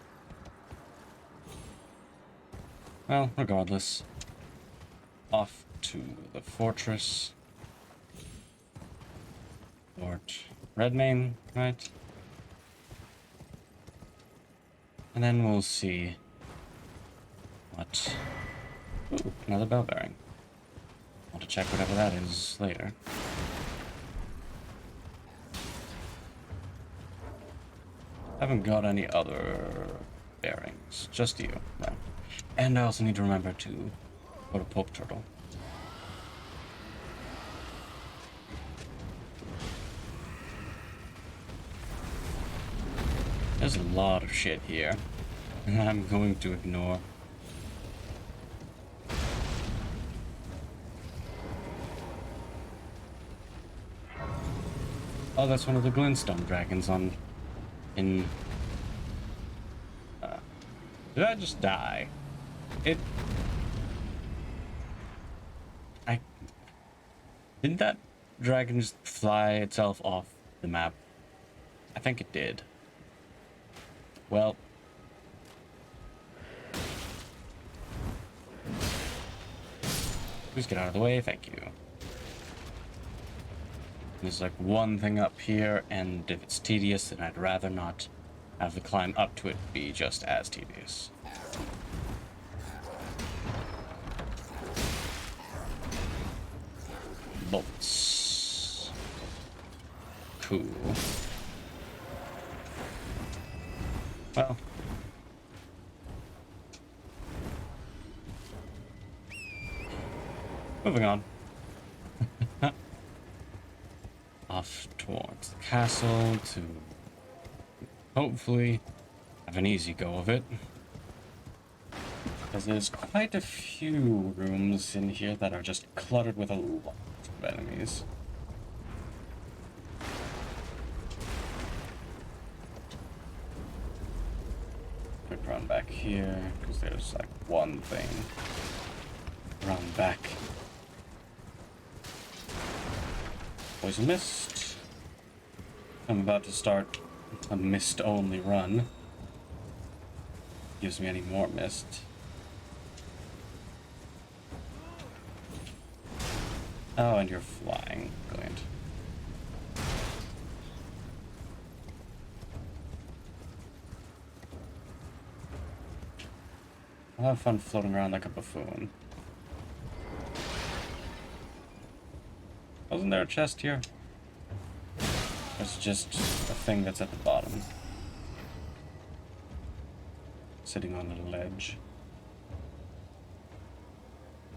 Well, regardless. Off to the fortress. Fort Redmane, right? And then we'll see what... Ooh, another bell bearing. Want to check whatever that is later. Haven't got any other bearings, just you. No. And I also need to remember to go to Pope Turtle. There's a lot of shit here, and I'm going to ignore. Oh, that's one of the glintstone dragons in... did I just die? Didn't that dragon just fly itself off the map? I think it did. Well... Please get out of the way, thank you. There's like one thing up here, and if it's tedious, then I'd rather not have the climb up to it be just as tedious. Bolts. Cool. Well. Moving on. Off towards the castle to hopefully have an easy go of it. Because there's quite a few rooms in here that are just cluttered with a lot of enemies. Quick run back here, because there's like one thing. Run back. Poison mist. I'm about to start a mist-only run. Gives me any more mist. Oh, and you're flying. Brilliant. I'll have fun floating around like a buffoon. Wasn't there a chest here? It's just a thing that's at the bottom. Sitting on a ledge.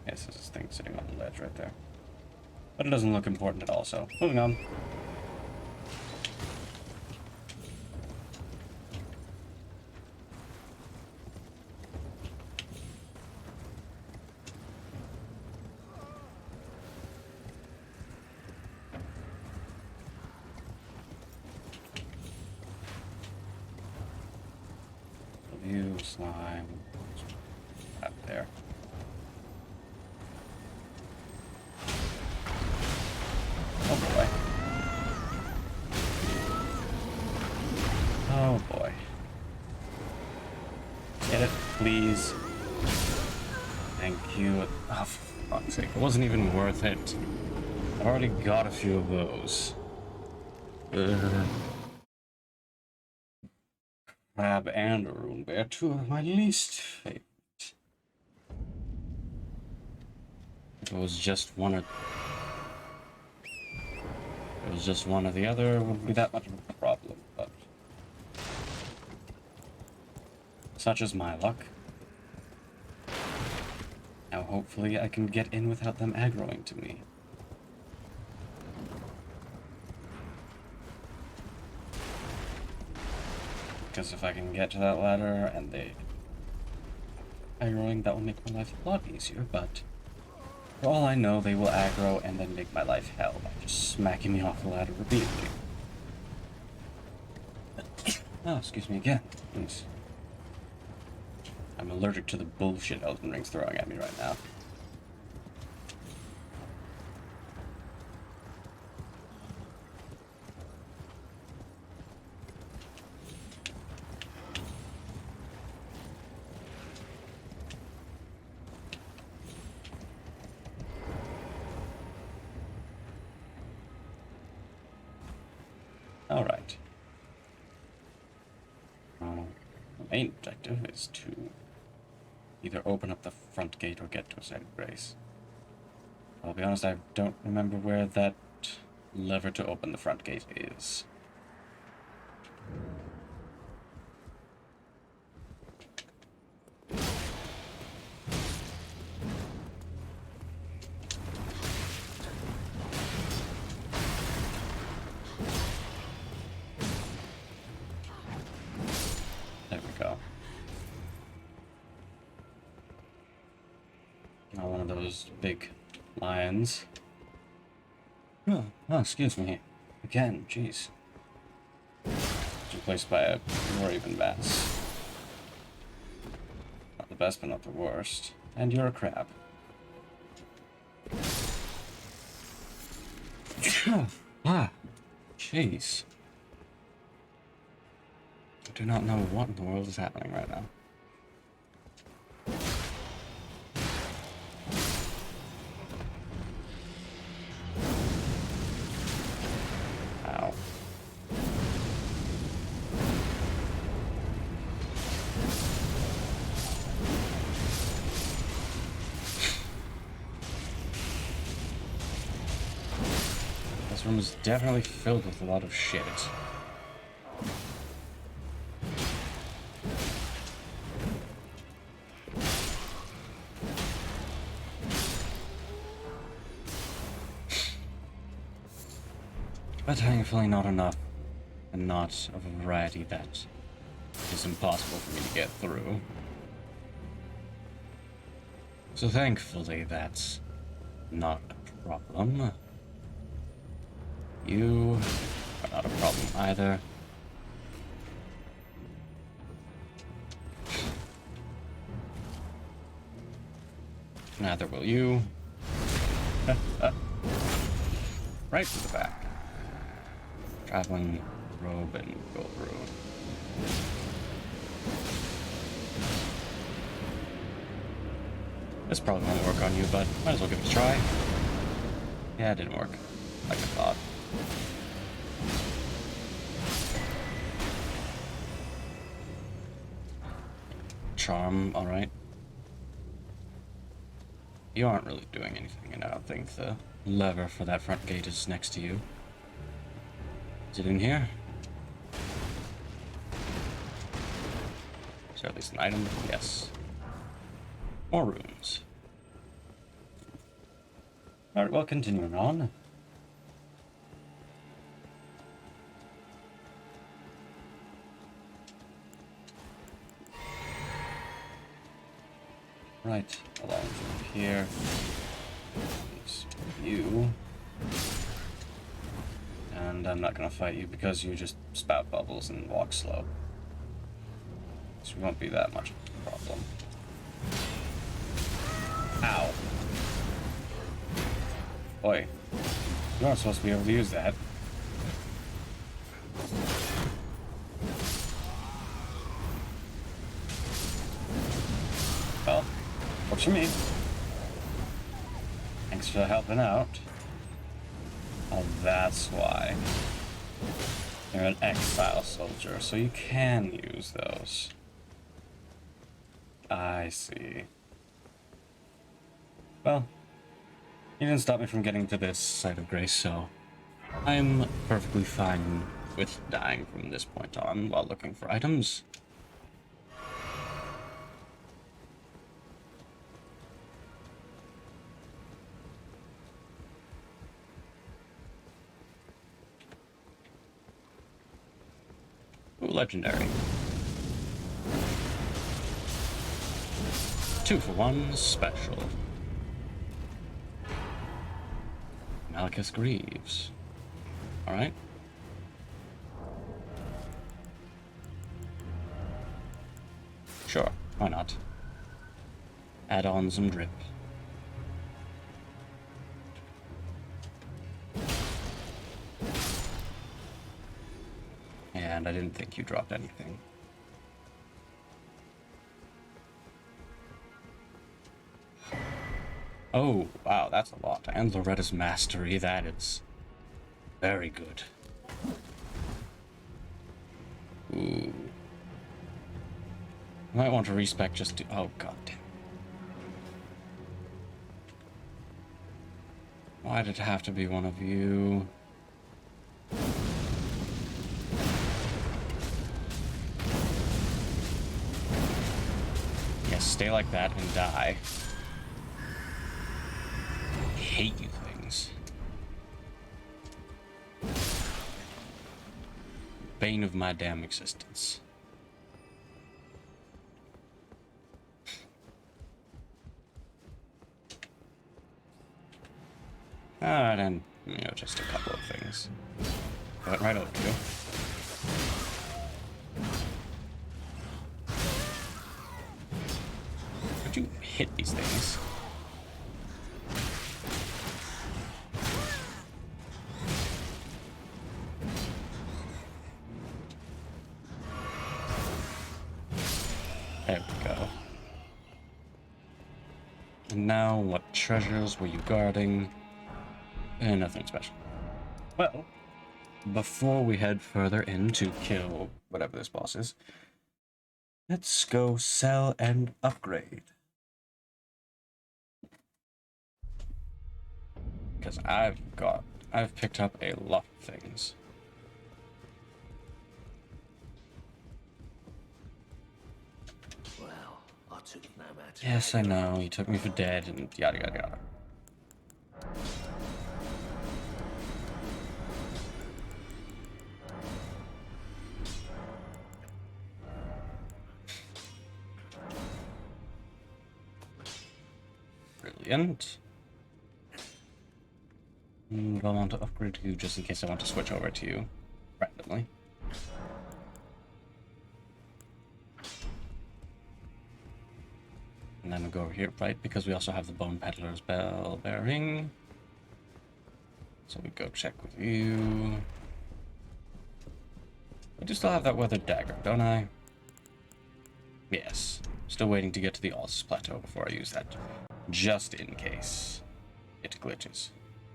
Yes, there's this thing sitting on the ledge right there. But it doesn't look important at all, so moving on. Review, slime, up there. Get it, please. Thank you. Oh, for fuck's sake. It wasn't even worth it. I've already got a few of those. Crab and a rune bear, two of my least favorite. If it was just one or the other, it wouldn't be that much of a problem, but such is my luck. Now hopefully I can get in without them aggroing to me. Because if I can get to that ladder and they aggroing, that will make my life a lot easier, but for all I know, they will aggro and then make my life hell by just smacking me off the ladder repeatedly. Oh, excuse me again, please. I'm allergic to the bullshit Elden Ring's throwing at me right now. Alright. The main objective is to either open up the front gate or get to a site of grace. I'll be honest, I don't remember where that lever to open the front gate is. There we go. Now one of those big lions. Oh, excuse me. Again, jeez. Replaced by a Raven Bass. Not the best, but not the worst. And you're a crab. Jeez. I do not know what in the world is happening right now. Ow. This room is definitely filled with a lot of shit. But thankfully not enough, and not of a variety that is impossible for me to get through. So thankfully that's not a problem. You are not a problem either. Neither will you. Right to the back. Traveling robe and gold rune. This probably won't work on you, but might as well give it a try. Yeah, it didn't work, like I thought. Charm, alright. You aren't really doing anything, and I don't think the lever for that front gate is next to you. Is it in here? Is there at least an item? Yes. More runes. Alright, well, continuing on. Right, along through here. There's you. And I'm not gonna fight you because you just spout bubbles and walk slow. So it won't be that much of a problem. Ow. Boy, you aren't supposed to be able to use that. What you mean? Thanks for helping out. Oh, that's why. You're an exile soldier, so you can use those. I see. Well, you didn't stop me from getting to this site of grace, so I'm perfectly fine with dying from this point on while looking for items. Ooh, legendary. 2-for-1 special. Malachus Greaves. Alright. Sure, why not? Add on some drip. And I didn't think you dropped anything. Oh, wow, that's a lot. And Loretta's Mastery, that is very good. Ooh. Might want to respec just to... Oh, god damn. Why did it have to be one of you? Yes, stay like that and die. I hate you things. Bane of my damn existence. Alright, and, you know, just a couple of things. Went right over to you. How'd you hit these things? There we go. And now, what treasures were you guarding? Nothing special. Well, before we head further in to kill whatever this boss is, let's go sell and upgrade. Because I've picked up a lot of things. Well, I took no matter. Yes, I know, you took me for dead and yada yada yada. Brilliant. Do I want to upgrade you just in case I want to switch over to you randomly? And then we'll go over here, right? Because we also have the Bone Peddler's Bell Bearing. So we go check with you. I do still have that Weathered Dagger, don't I? Yes. Still waiting to get to the Altus Plateau before I use that. Just in case it glitches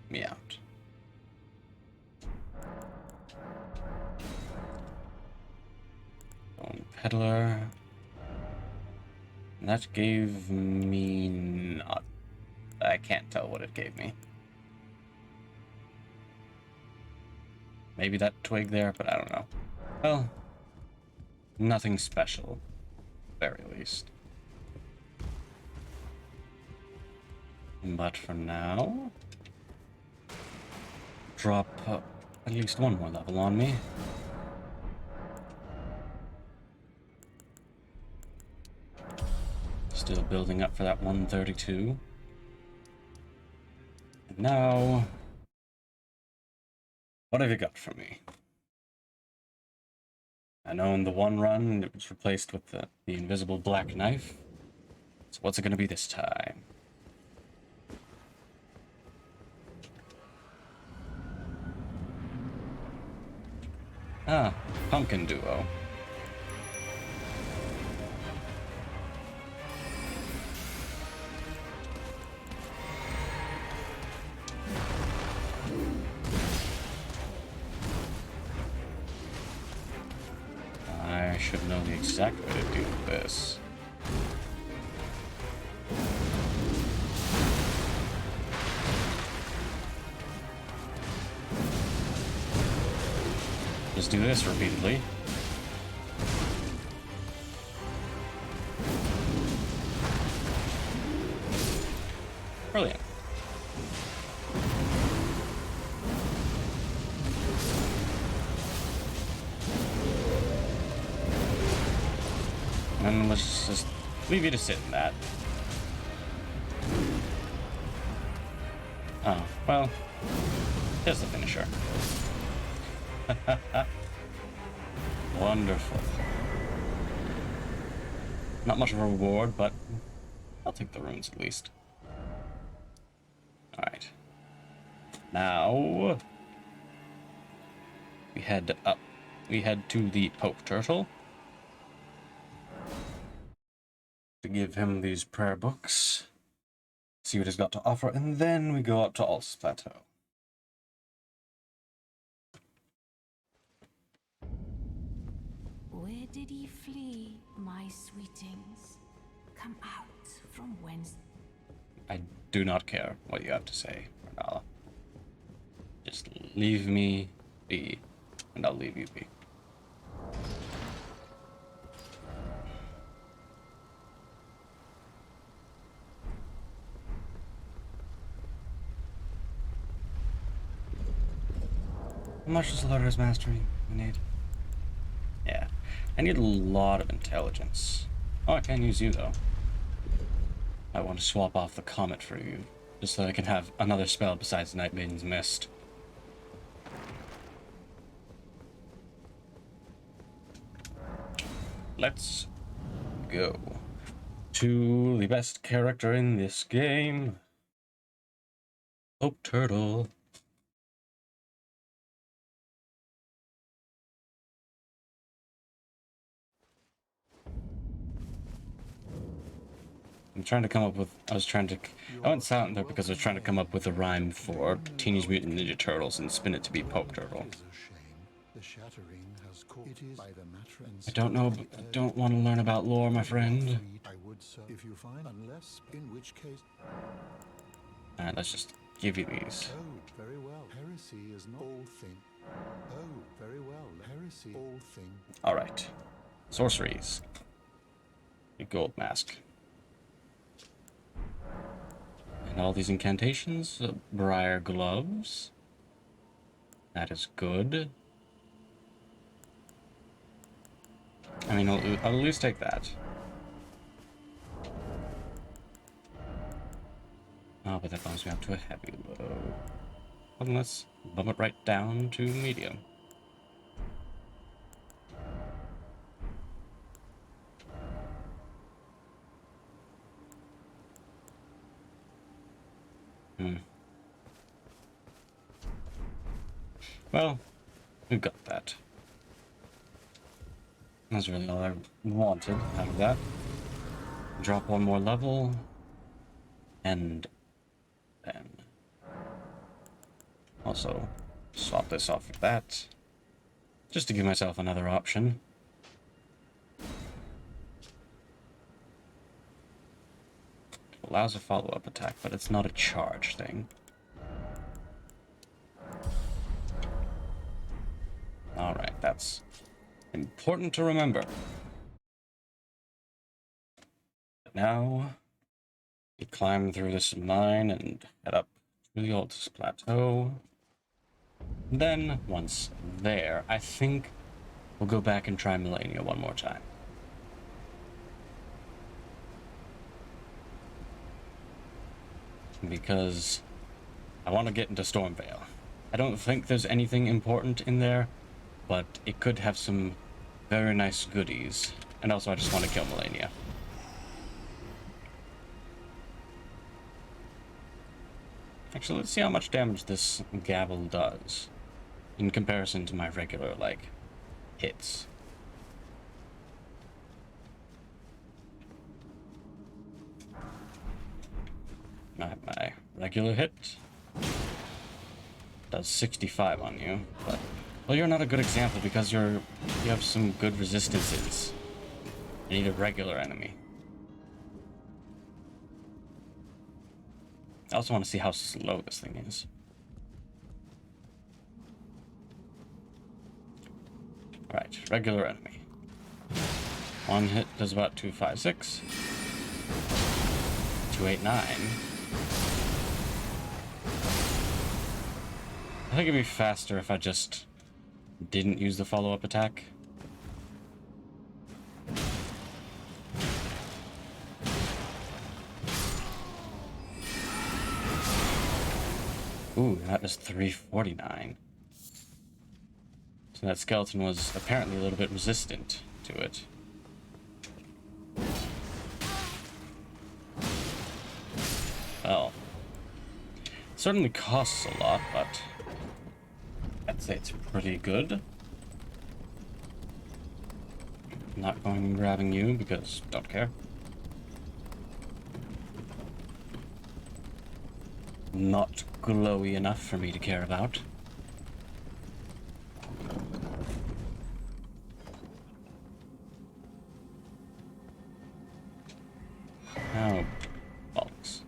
me out. Bone Peddler. And that gave me not... I can't tell what it gave me. Maybe that twig there, but I don't know. Well, nothing special, at the very least. But for now, drop at least one more level on me. Still building up for that 132. And now, what have you got for me? I know in the one run it was replaced with the invisible black knife. So what's it going to be this time? Ah, Pumpkin Duo. should know the exact way to do this. Just do this repeatedly. Brilliant. And let's just leave you to sit in that. Oh, well, here's the finisher. Wonderful. Not much of a reward, but I'll take the runes at least. Alright. Now we head up. We head to the Pope Turtle to give him these prayer books, see what he's got to offer, and then we go up to Altus Plateau. Where did ye flee, my sweetings? Come out from whence? I do not care what you have to say, Renala. Just leave me be, and I'll leave you be. How much does Lotter's mastery we need? Yeah, I need a lot of intelligence. Oh, I can use you though. I want to swap off the Comet for you, just so I can have another spell besides Night Maiden's Mist. Let's go to the best character in this game, Pope Turtle. I went silent there because I was trying to come up with a rhyme for Teenage Mutant Ninja Turtles and spin it to be Pope Turtle. I don't know, but I don't want to learn about lore, my friend. Alright, let's just give you these. Oh, very well. Heresy is not all thing. Oh, very well. Heresy all thing. Alright. Sorceries. A gold mask. And all these incantations. Briar gloves. That is good. I mean, I'll at least take that. Oh, but that bumps me up to a heavy load. Well, let's bump it right down to medium. Well, we've got that. That's really all I wanted out of that. Drop one more level, and then also swap this off for that, just to give myself another option. Allows a follow-up attack, but it's not a charge thing. Alright, that's important to remember. Now, we climb through this mine and head up to the Altus Plateau. Then, once there, I think we'll go back and try Melania one more time. Because I want to get into Stormvale. I don't think there's anything important in there, but it could have some very nice goodies. And also, I just want to kill Melania. Actually, let's see how much damage this gavel does in comparison to my regular, like, hits. My regular hit does 65 on you, but Well, you're not a good example because you have some good resistances. You need a regular enemy. I also want to see how slow this thing is. Right, regular enemy. One hit does about 256. 289. I think it'd be faster if I just didn't use the follow-up attack. Ooh, that was 349. So that skeleton was apparently a little bit resistant to it. Well, it certainly costs a lot, but I'd say it's pretty good. Not going and grabbing you because don't care. Not glowy enough for me to care about. Oh, bollocks.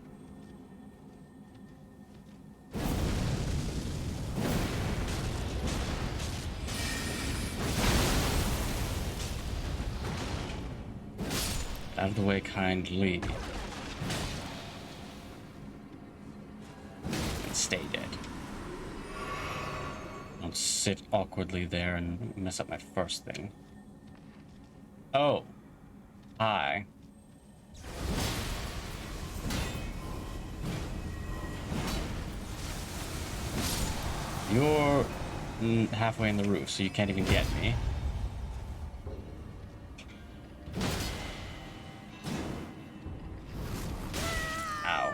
Out of the way kindly. And stay dead. Don't sit awkwardly there and mess up my first thing. Oh. Hi. You're halfway in the roof, so you can't even get me. Ow.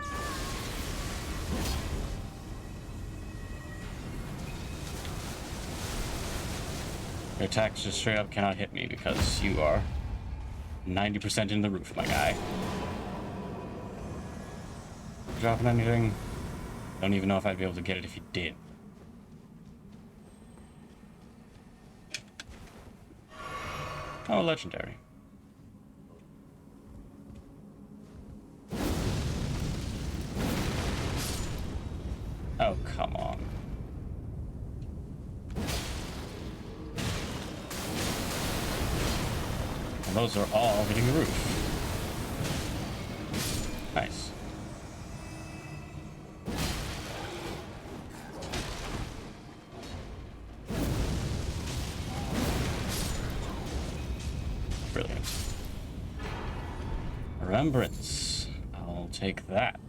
Your attacks just straight up cannot hit me because you are 90% in the roof, my guy. Dropping anything? Don't even know if I'd be able to get it if you did. Oh, legendary. Oh, come on. And those are all hitting the roof. Nice. Brilliant. Remembrance. I'll take that.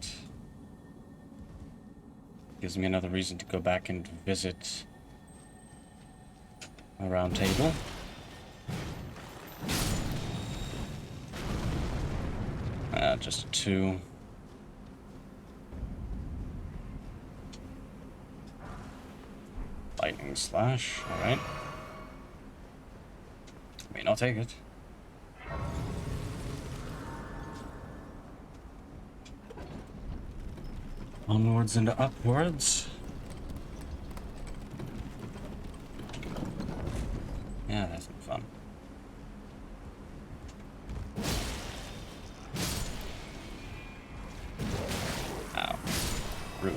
Gives me another reason to go back and visit a round table. Just 2. Lightning slash, alright. I mean, I'll take it. Onwards and upwards. Yeah, that's been fun. Ow. Rude.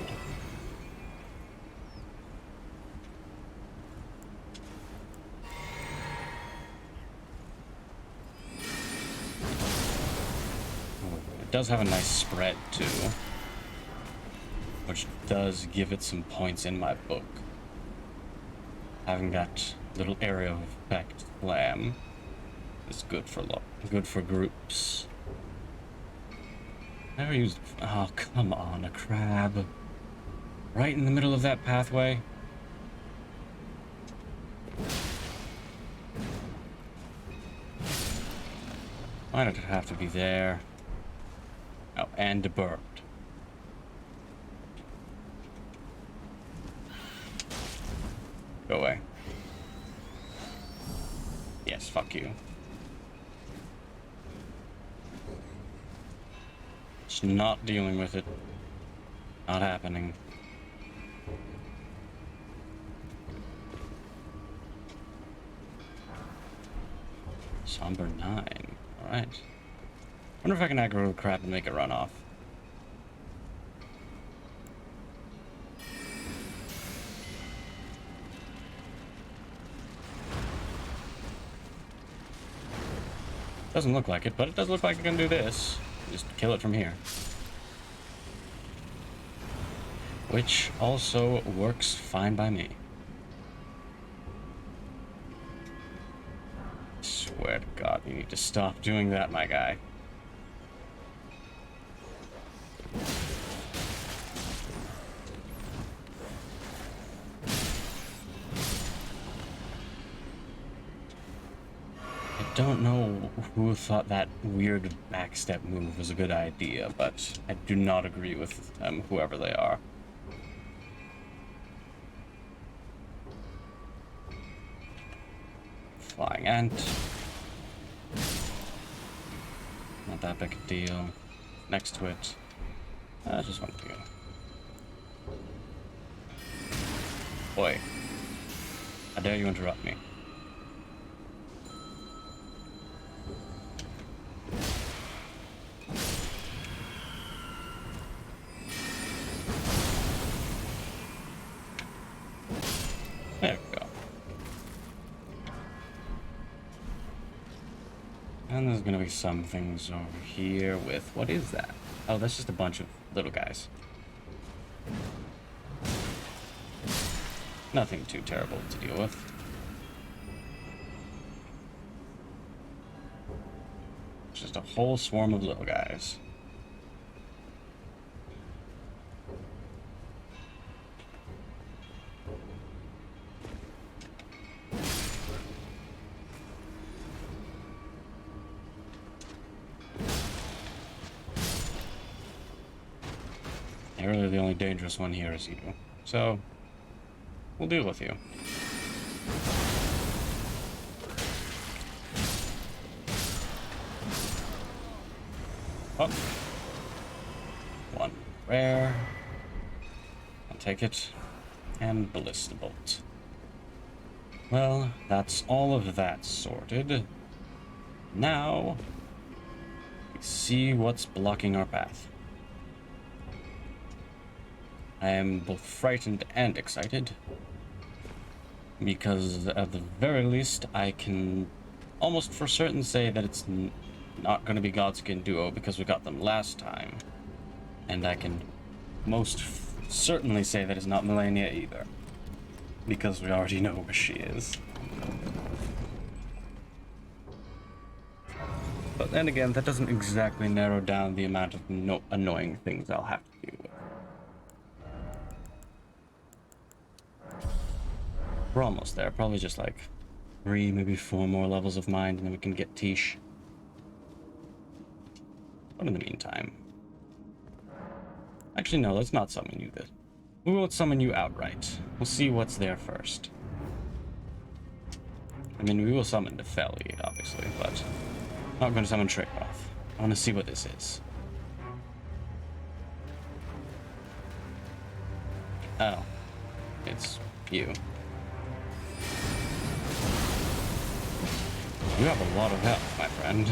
It does have a nice spread, too. Which does give it some points in my book. Having that little area of effect slam is good for groups. Never used. Oh, come on, a crab. Right in the middle of that pathway. Why did it have to be there? Oh, and deburred. Go away. Yes, fuck you. Just not dealing with it. Not happening. Somber 9. Alright. Wonder if I can aggro the crap and make it run off. Doesn't look like it, but it does look like I can do this. Just kill it from here. Which also works fine by me. Swear to God, you need to stop doing that, my guy. I don't know who thought that weird backstep move was a good idea, but I do not agree with them, whoever they are. Flying ant. Not that big a deal. Next to it. Just one to go. Boy. How dare you interrupt me? There we go. And there's gonna be some things over here with... What is that? Oh, that's just a bunch of little guys. Nothing too terrible to deal with. It's just a whole swarm of little guys. And really the only dangerous one here is you. So, we'll deal with you. Oh. One rare. I'll take it. And Ballista Bolt. Well, that's all of that sorted. Now, we see what's blocking our path. I am both frightened and excited. Because at the very least, I can almost for certain say that it's not going to be Godskin Duo because we got them last time. And I can most certainly say that it's not Melania either. Because we already know where she is. But then again, that doesn't exactly narrow down the amount of annoying things I'll have to deal with. We're almost there. Probably just like 3, maybe 4 more levels of mind, and then we can get Tish. But in the meantime... Actually, no, let's not summon you this. We won't summon you outright. We'll see what's there first. I mean, we will summon Nepheli, obviously, but I'm not going to summon Trade-Off. I want to see what this is. Oh. It's you. You have a lot of health, my friend.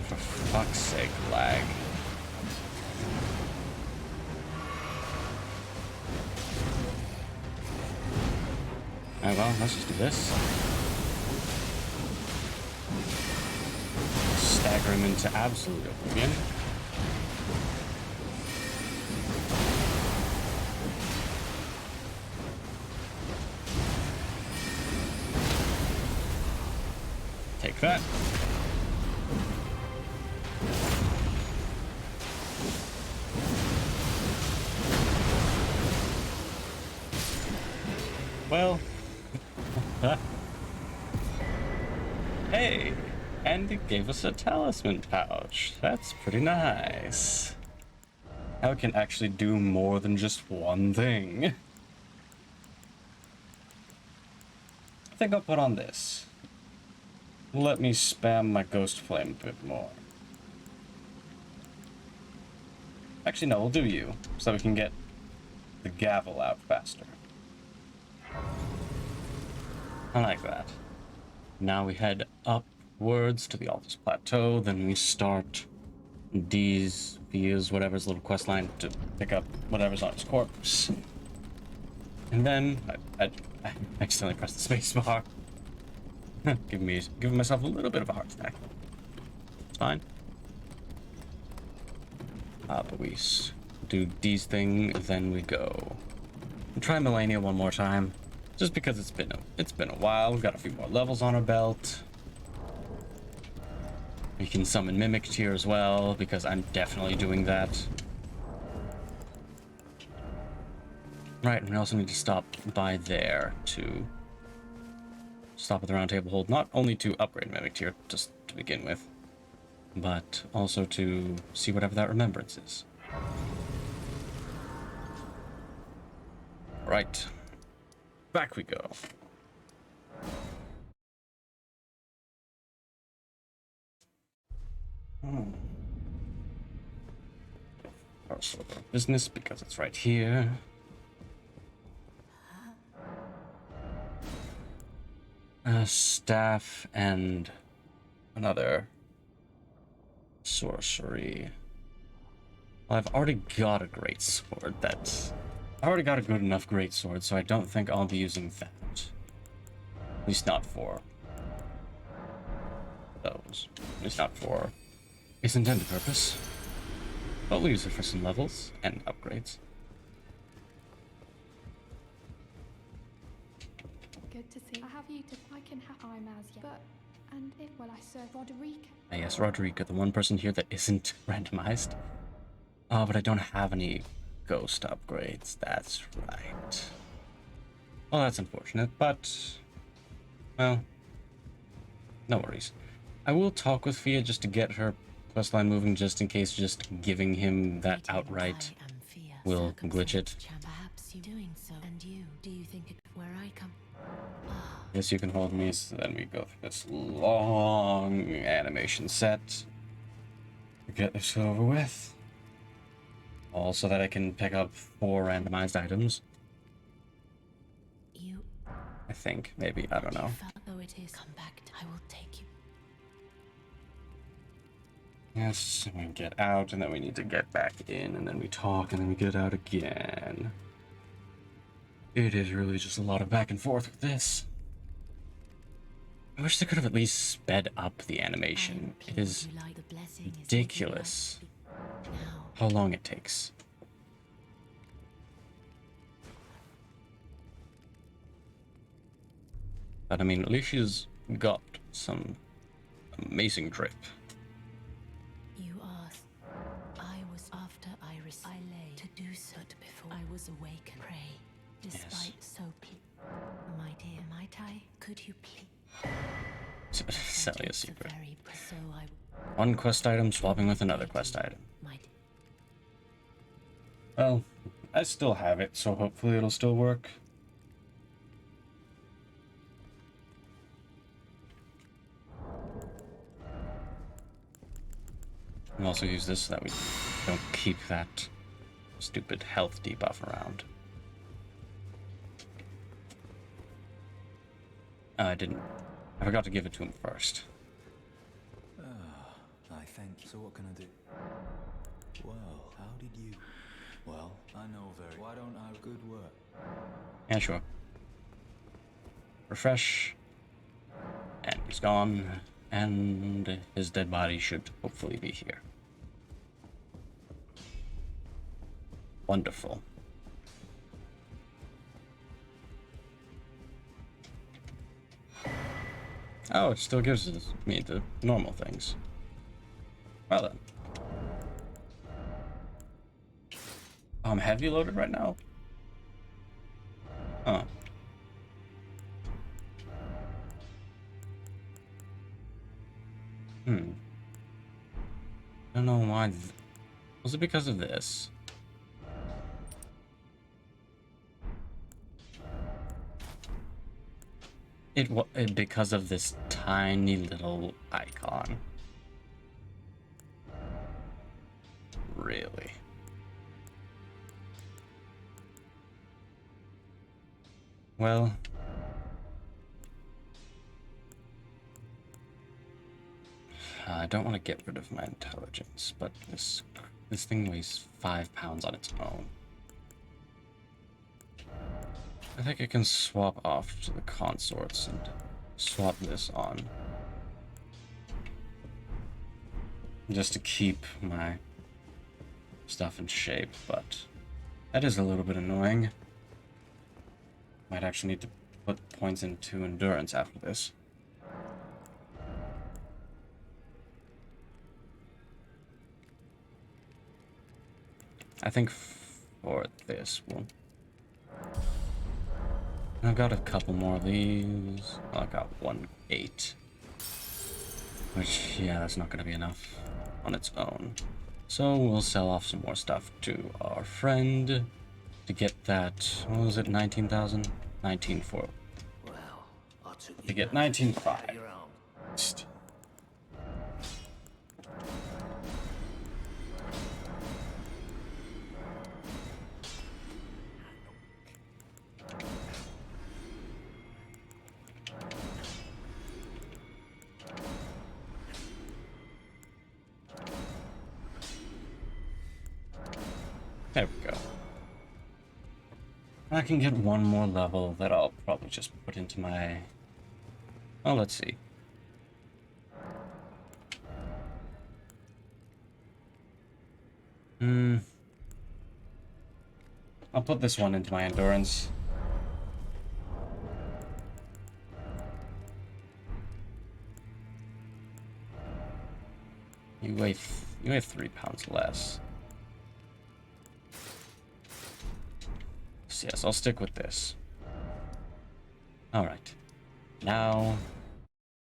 For fuck's sake, lag. Alright, well, let's just do this. Stagger him into absolute oblivion. Take that. Well, hey, and it gave us a talisman pouch. That's pretty nice. Now it can actually do more than just one thing. I think I'll put on this. Let me spam my ghost flame a bit more. Actually, no, we'll do you, so we can get the gavel out faster. I like that. Now we head upwards to the Altus Plateau, then we start D's, Via's, whatever's little quest line to pick up whatever's on his corpse. And then I accidentally pressed the space bar. Giving myself a little bit of a heart attack. It's fine. But we do D's thing, then we go and try Melania one more time, just because it's been a while. We've got a few more levels on our belt. We can summon Mimic here as well, because I'm definitely doing that. Right, and we also need to stop by there to stop at the round table hold, not only to upgrade Mimic tier, just to begin with, but also to see whatever that remembrance is. Right, back we go. Also business, because it's right here. Staff and another sorcery. Well, I've already got a great sword. I've already got a good enough great sword, so I don't think I'll be using that. At least not for those. At least not for its intended purpose. But we'll use it for some levels and upgrades. Good to see. I have you to. I can have. I'm as yet. But and if will I serve Roderick? Yes, Roderica, the one person here that isn't randomized. Oh, but I don't have any ghost upgrades. That's right. Well, that's unfortunate, but well, no worries. I will talk with Fia just to get her questline moving, just in case just giving him that outright will glitch it. Perhaps you doing so. And you, do you think it where I come? Yes, you can hold me, so then we go through this long animation set to get this over with. Also that I can pick up 4 randomized items. You I think, maybe, I don't know. though it is come back, I will take you. Yes, we get out, and then we need to get back in, and then we talk, and then we get out again. It is really just a lot of back and forth with this. I wish they could have at least sped up the animation. It is ridiculous how long it takes. But I mean, at least she's got some amazing drip. You asked. I was after Iris. I lay to do so before I was awake and pray. Despite so my dear, might I? Could you please? Selling a secret. One quest item swapping with another quest item. Well, I still have it, so hopefully it'll still work. And also use this so that we don't keep that stupid health debuff around. I didn't. I forgot to give it to him first. I thank you. So what can I do? Well, how did you? Well, I know very. Why don't I? Good work. Yeah, sure. Refresh. And he's gone. And his dead body should hopefully be here. Wonderful. Oh, it still gives me the normal things. Well then. Oh, I'm heavy loaded right now? Oh. I don't know why. Was it because of this? It was because of this tiny little icon. Really? Well, I don't want to get rid of my intelligence, but this thing weighs 5 pounds on its own. I think I can swap off to the consorts and swap this on. Just to keep my stuff in shape, but that is a little bit annoying. Might actually need to put points into endurance after this. I think for this one, I've got a couple more of these. Oh, I got 1/8, which, yeah, that's not going to be enough on its own. So we'll sell off some more stuff to our friend to get that, what was it, 19,000? 19,400. Well, I took To you get no 19,500. your own. There we go. I can get one more level that I'll probably just put into my... Oh, let's see. I'll put this one into my endurance. You weigh 3 pounds less. So yes, I'll stick with this. Alright. Now,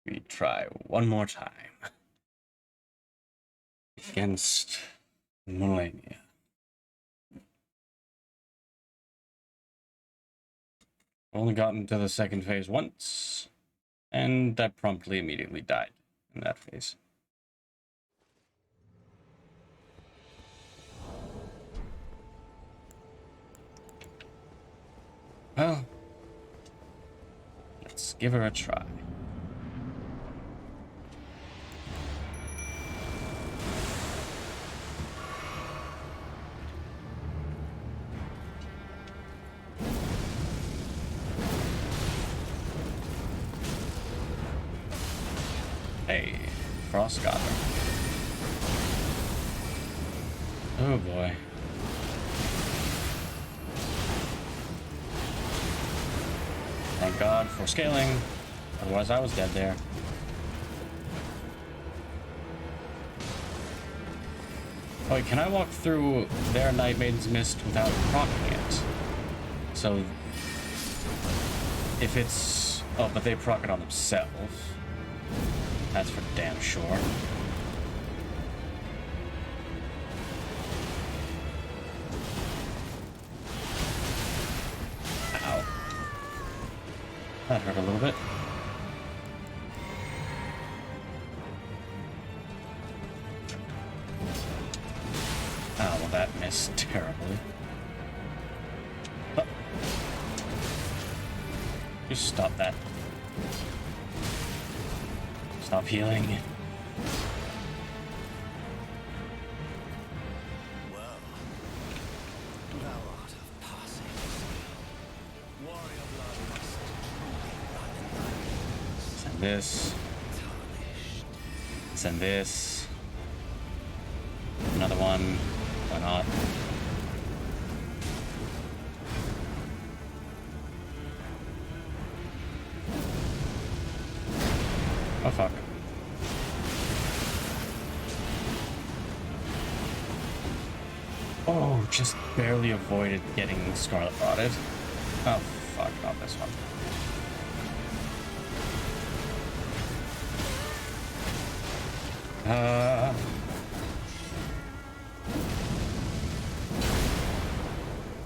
we try one more time. Against Melania. Only gotten to the second phase once, and I promptly immediately died in that phase. Well, let's give her a try. Hey, Frost got her. Oh boy. Thank God for scaling, otherwise I was dead there. Oh wait, can I walk through their Night Maiden's Mist without proccing it? So, if it's... Oh, but they proc it on themselves. That's for damn sure. Ow. That hurt a little bit. Oh, well that missed terribly. Oh. Just stop that. Stop healing. Well, thou art of passing. Warrior blood must truly run in thy veins. Send this. Tarnished. Send this. Another one. Why not? Oh fuck. Oh, just barely avoided getting Scarlet Rotted. Oh fuck, not this one.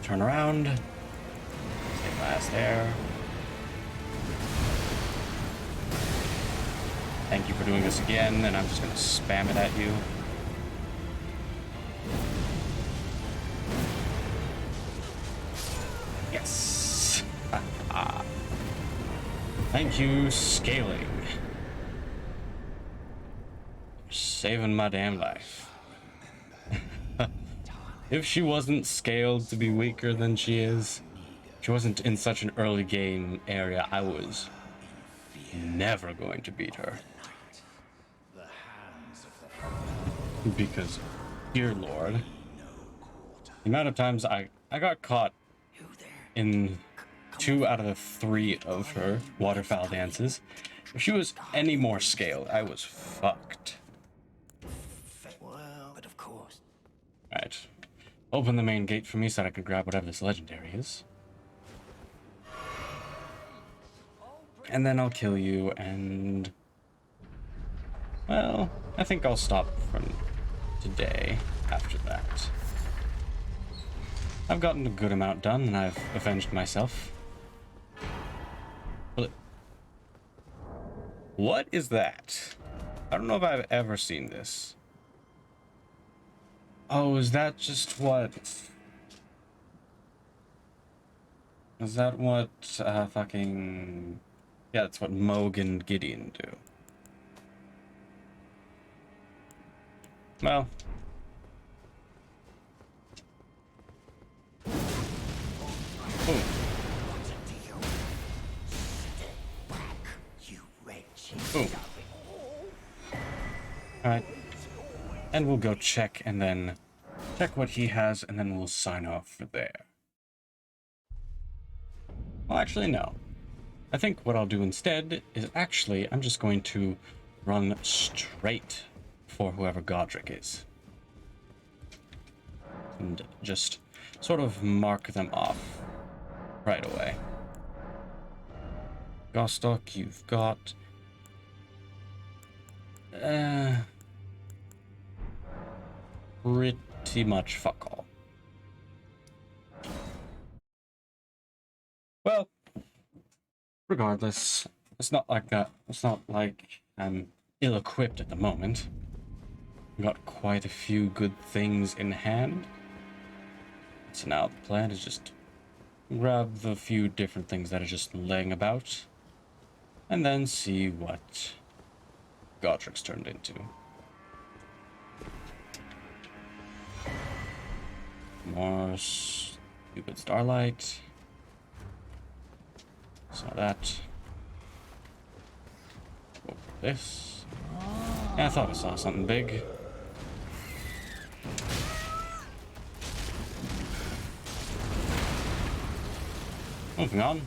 Turn around. Stay last there. Thank you for doing this again, and I'm just gonna spam it at you. Yes. Thank you, scaling. Saving my damn life. If she wasn't scaled to be weaker than she is, if she wasn't in such an early game area, I was never going to beat her. Because, dear lord, the amount of times I got caught in 2 out of the 3 of her waterfowl dances. If she was any more scaled, I was fucked. Well, but of course. Alright. Open the main gate for me so that I can grab whatever this legendary is. And then I'll kill you and... well, I think I'll stop for today after that. I've gotten a good amount done and I've avenged myself. What is that? I don't know if I've ever seen this. Oh, is that just what... is that what, fucking... yeah, that's what Moog and Gideon do. Well... boom. Boom. Alright. And we'll go check and then check what he has and then we'll sign off for there. Well, actually, no. I think what I'll do instead is actually I'm just going to run straight for whoever Godric is. And just sort of mark them off right away. Gostock, you've got... pretty much fuck all. Well, regardless, it's not like I'm ill-equipped at the moment. I've got quite a few good things in hand. So now the plan is just grab the few different things that are just laying about, and then see what Godric's turned into. More stupid starlight. Saw that. Go for this. Yeah, I thought I saw something big. Moving on.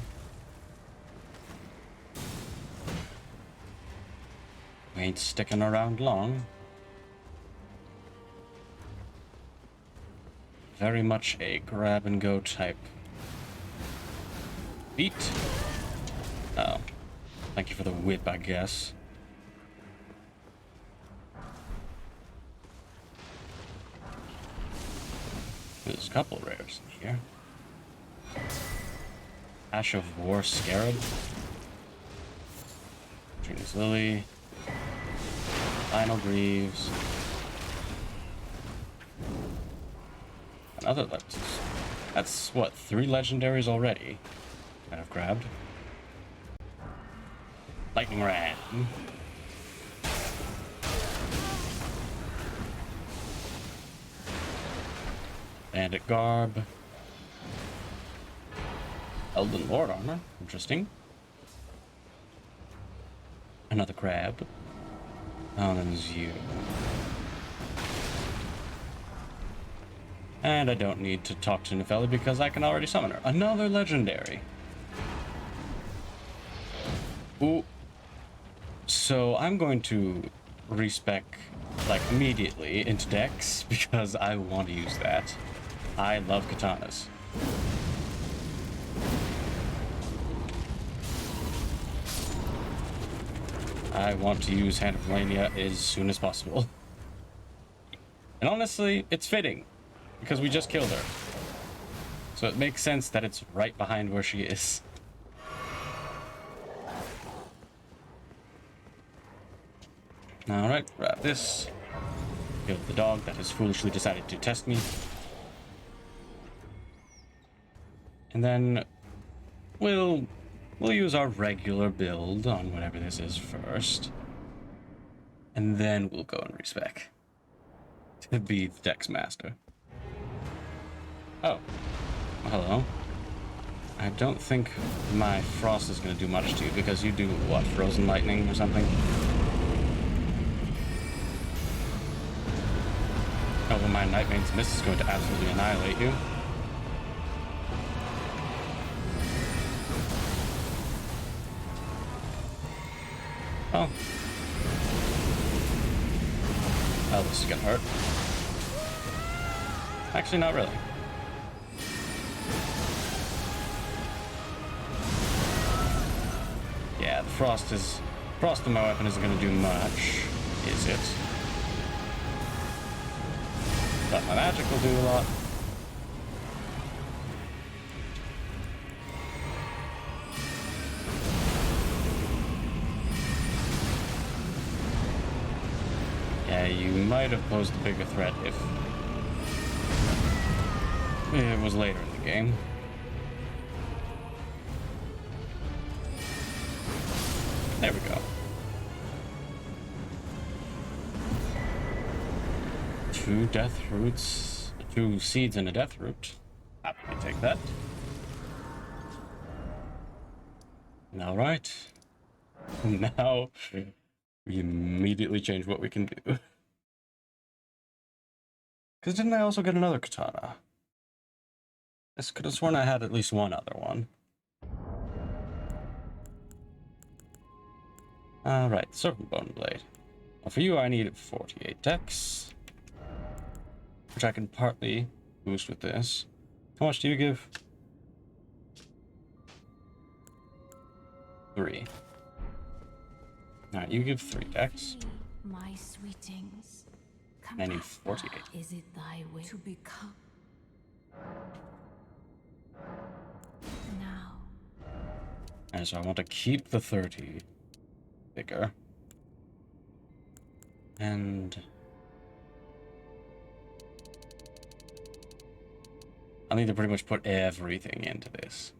We ain't sticking around long. Very much a grab and go type beat. Oh. Thank you for the whip, I guess. There's a couple rares in here. Ash of War Scarab. Trina's Lily. Final Greaves. Another that's what, 3 legendaries already that I've grabbed. Lightning Ram. Bandit Garb. Elden Lord armor. Interesting. Another crab. Oh, there's you. And I don't need to talk to Nepheli because I can already summon her. Another legendary. Ooh. So I'm going to respec like immediately into Dex because I want to use that. I love katanas. I want to use Hand of Melania as soon as possible. And honestly, it's fitting, because we just killed her. So it makes sense that it's right behind where she is. Alright, grab this. Kill the dog that has foolishly decided to test me. And then we'll we'll use our regular build on whatever this is first. And then we'll go and respec to be the Dex Master. Oh. Hello. I don't think my frost is going to do much to you because you do, what, frozen lightning or something? Oh, well, my Nightmane's Mist is going to absolutely annihilate you. Oh. Oh, this is gonna hurt. Actually, not really. Yeah, the frost in my weapon isn't gonna do much, is it? But my magic will do a lot. Yeah, you might have posed a bigger threat if it was later in the game. There we go. 2 death roots, 2 seeds and a death root. Happily take that. All right. Now we immediately change what we can do. Because didn't I also get another katana? I could have sworn I had at least one other one. Alright, Serpent Bone Blade. Well, for you, I need 48 dex, which I can partly boost with this. How much do you give? 3. Alright, you give 3 dex. My sweetings. I need 48. Is it thy will to become? Now. And so I want to keep the 30 bigger. And I'll need to pretty much put everything into this.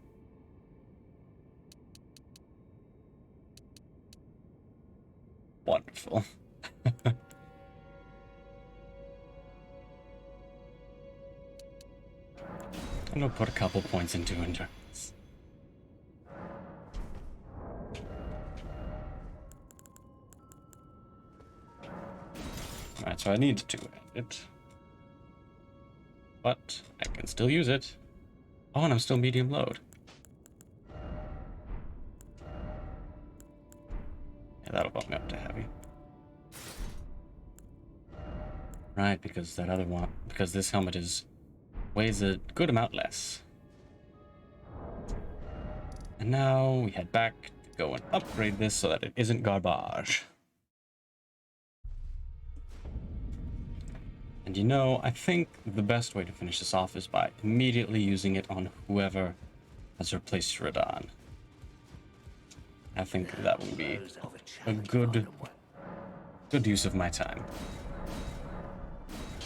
Wonderful. I'm gonna put a couple points into endurance. Alright, so I need to end it. But I can still use it. Oh, and I'm still medium load. Yeah, that'll bump me up to heavy. Right, because that other one, because this helmet weighs a good amount less. And now we head back to go and upgrade this so that it isn't garbage. And you know, I think the best way to finish this off is by immediately using it on whoever has replaced Radon. I think that would be a good use of my time.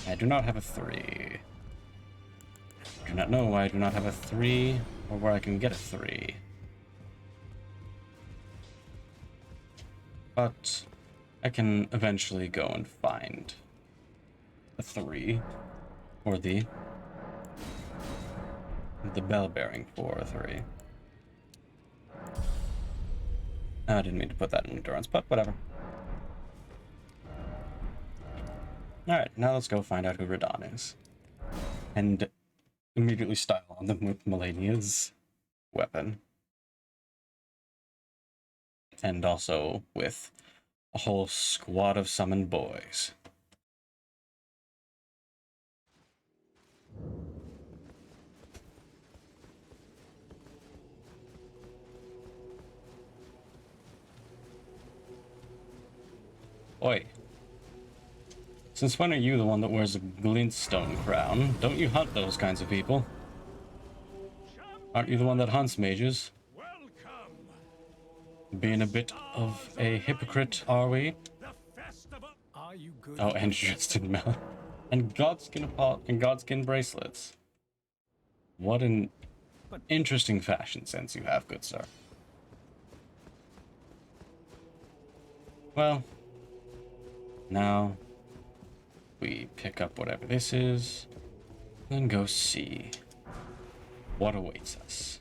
I do not have a 3. I do not know why I do not have a 3, or where I can get a 3. But I can eventually go and find a 3, or the bell bearing for a 3. I didn't mean to put that in endurance, but whatever. Alright, now let's go find out who Radon is. And immediately style on them with Melania's weapon. And also with a whole squad of summoned boys. Oi. Since when are you the one that wears a glintstone crown? Don't you hunt those kinds of people? Aren't you the one that hunts mages? Being a bit of a hypocrite, are we? Are you good? Oh, and dressed in melon. And godskin bracelets. What an interesting fashion sense you have, good sir. Well, now we pick up whatever this is, and go see what awaits us.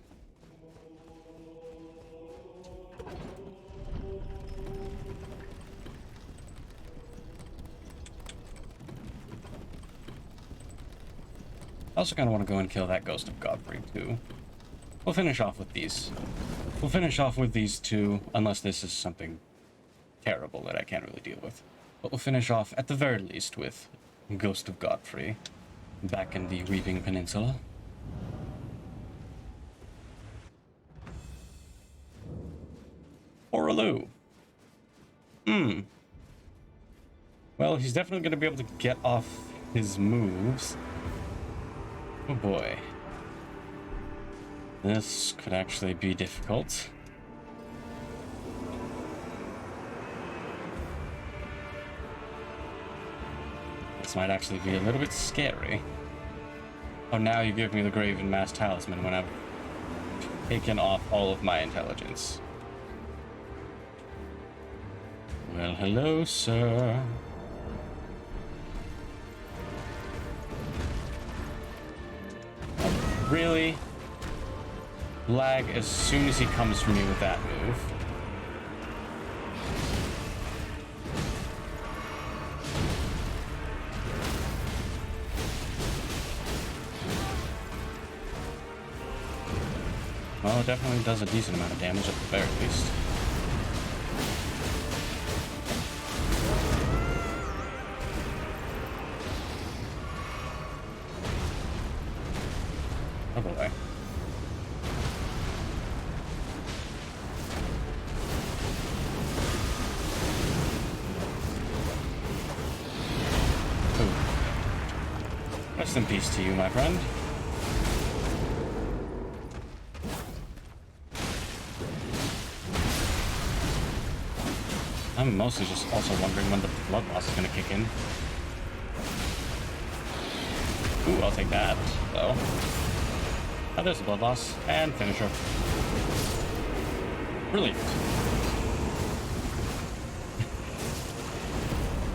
I also kind of want to go and kill that Ghost of Godfrey, too. We'll finish off with these. We'll finish off with these two, unless this is something terrible that I can't really deal with. But we'll finish off, at the very least, with Ghost of Godfrey, back in the Weeping Peninsula. Oraloo. Well, he's definitely going to be able to get off his moves. Oh boy. This could actually be difficult. This might actually be a little bit scary. Oh, now you give me the Graven Mass Talisman when I've taken off all of my intelligence. Well, hello, sir. Really? Lag as soon as he comes for me with that move. Well, it definitely does a decent amount of damage at the very least. Oh boy. Ooh. Rest in peace to you, my friend. I'm mostly just also wondering when the blood loss is going to kick in. Ooh, I'll take that, though. Oh, there's the blood loss, and finisher. Brilliant.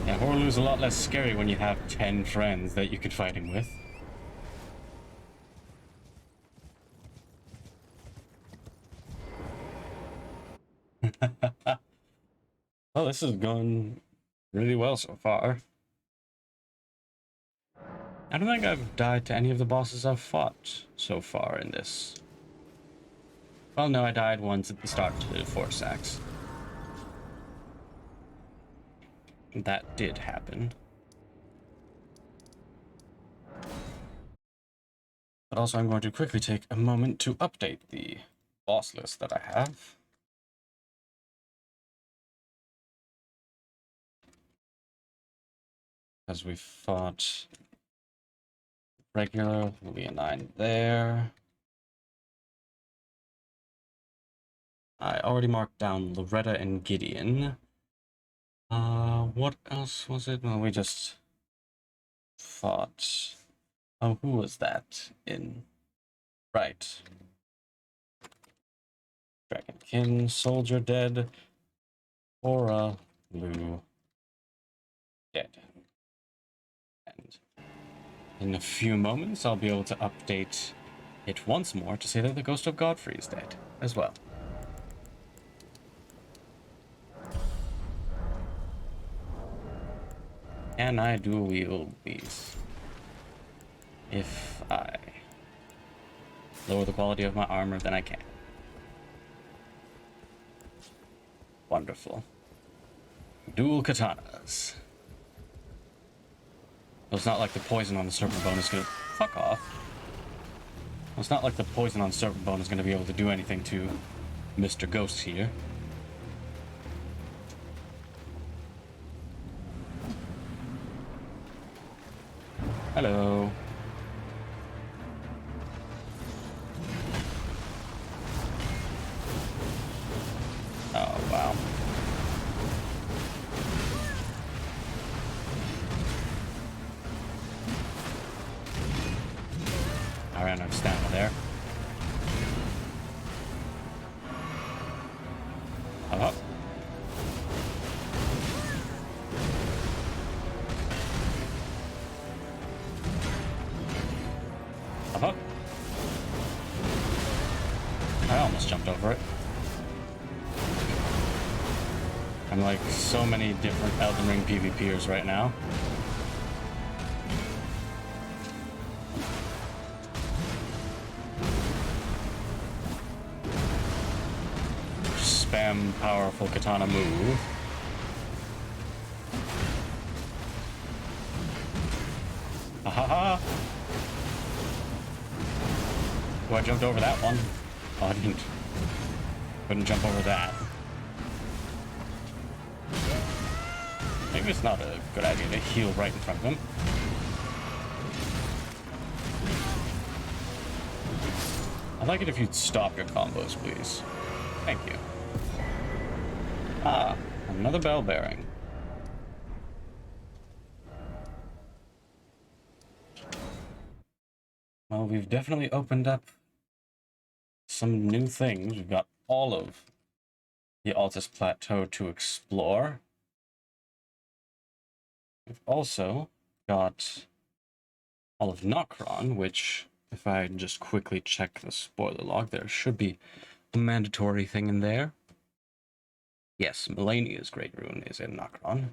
Yeah, Horaloo's a lot less scary when you have 10 friends that you could fight him with. Well, this is going really well so far. I don't think I've died to any of the bosses I've fought so far in this. Well, no, I died once at the start to Force Axe. That did happen. But also I'm going to quickly take a moment to update the boss list that I have. As we fought regular, will be a 9 there. I already marked down Loretta and Gideon. What else was it? Well, we just fought. Oh, who was that in? Right. Dragonkin, Soldier dead. Oraloo dead. And in a few moments, I'll be able to update it once more to say that the Ghost of Godfrey is dead as well. Can I dual wield these? If I lower the quality of my armor, then I can. Wonderful. Dual katanas. Well, it's not like the poison on the serpent bone is gonna... Fuck off. Well, it's not like the poison on the serpent bone is gonna be able to do anything to Mr. Ghost here. Hello. Oh, wow. I ran out of stamina there. Up. almost jumped over it. I'm like so many different Elden Ring PvPers right now. Spam powerful katana move. Ahaha! Oh, I jumped over that one. Oh, I didn't. Couldn't jump over that. Maybe it's not a good idea to heal right in front of him. I'd like it if you'd stop your combos, please. Thank you. Ah, another bell bearing. Well, we've definitely opened up some new things. We've got all of the Altus Plateau to explore. We've also got all of Nokron, which, if I just quickly check the spoiler log, there should be a mandatory thing in there. Yes, Melania's Great Rune is in Nokron.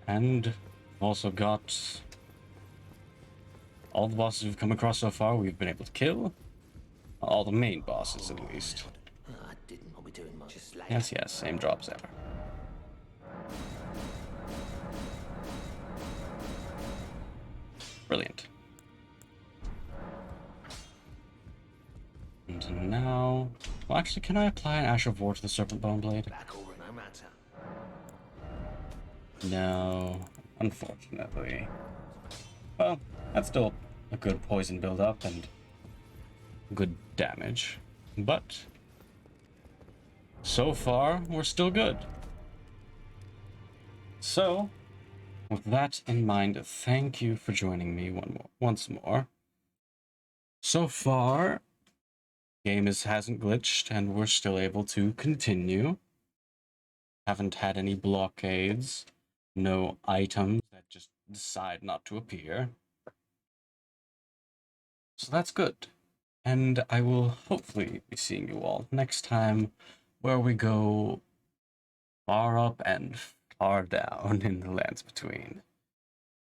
And we've also got all the bosses we've come across so far we've been able to kill. All the main bosses, at least. I didn't want to be doing much. Just like Yes, yes, same job as ever. Brilliant. And now... Well, actually, can I apply an Ash of War to the Serpent Bone Blade? back over, no matter. No, unfortunately. Well, that's still a good poison build-up and good damage. But so far, we're still good. So, with that in mind, thank you for joining me once more. So far, game hasn't glitched and we're still able to continue. Haven't had any blockades, no items that just decide not to appear. So that's good. And I will hopefully be seeing you all next time, where we go far up and far down in the lands between.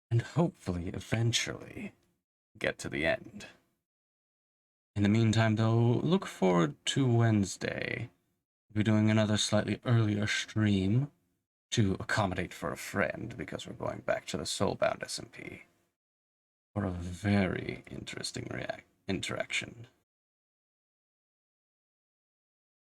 And hopefully, eventually, get to the end. In the meantime, though, look forward to Wednesday. We'll be doing another slightly earlier stream to accommodate for a friend, because we're going back to the Soulbound SMP for a very interesting interaction.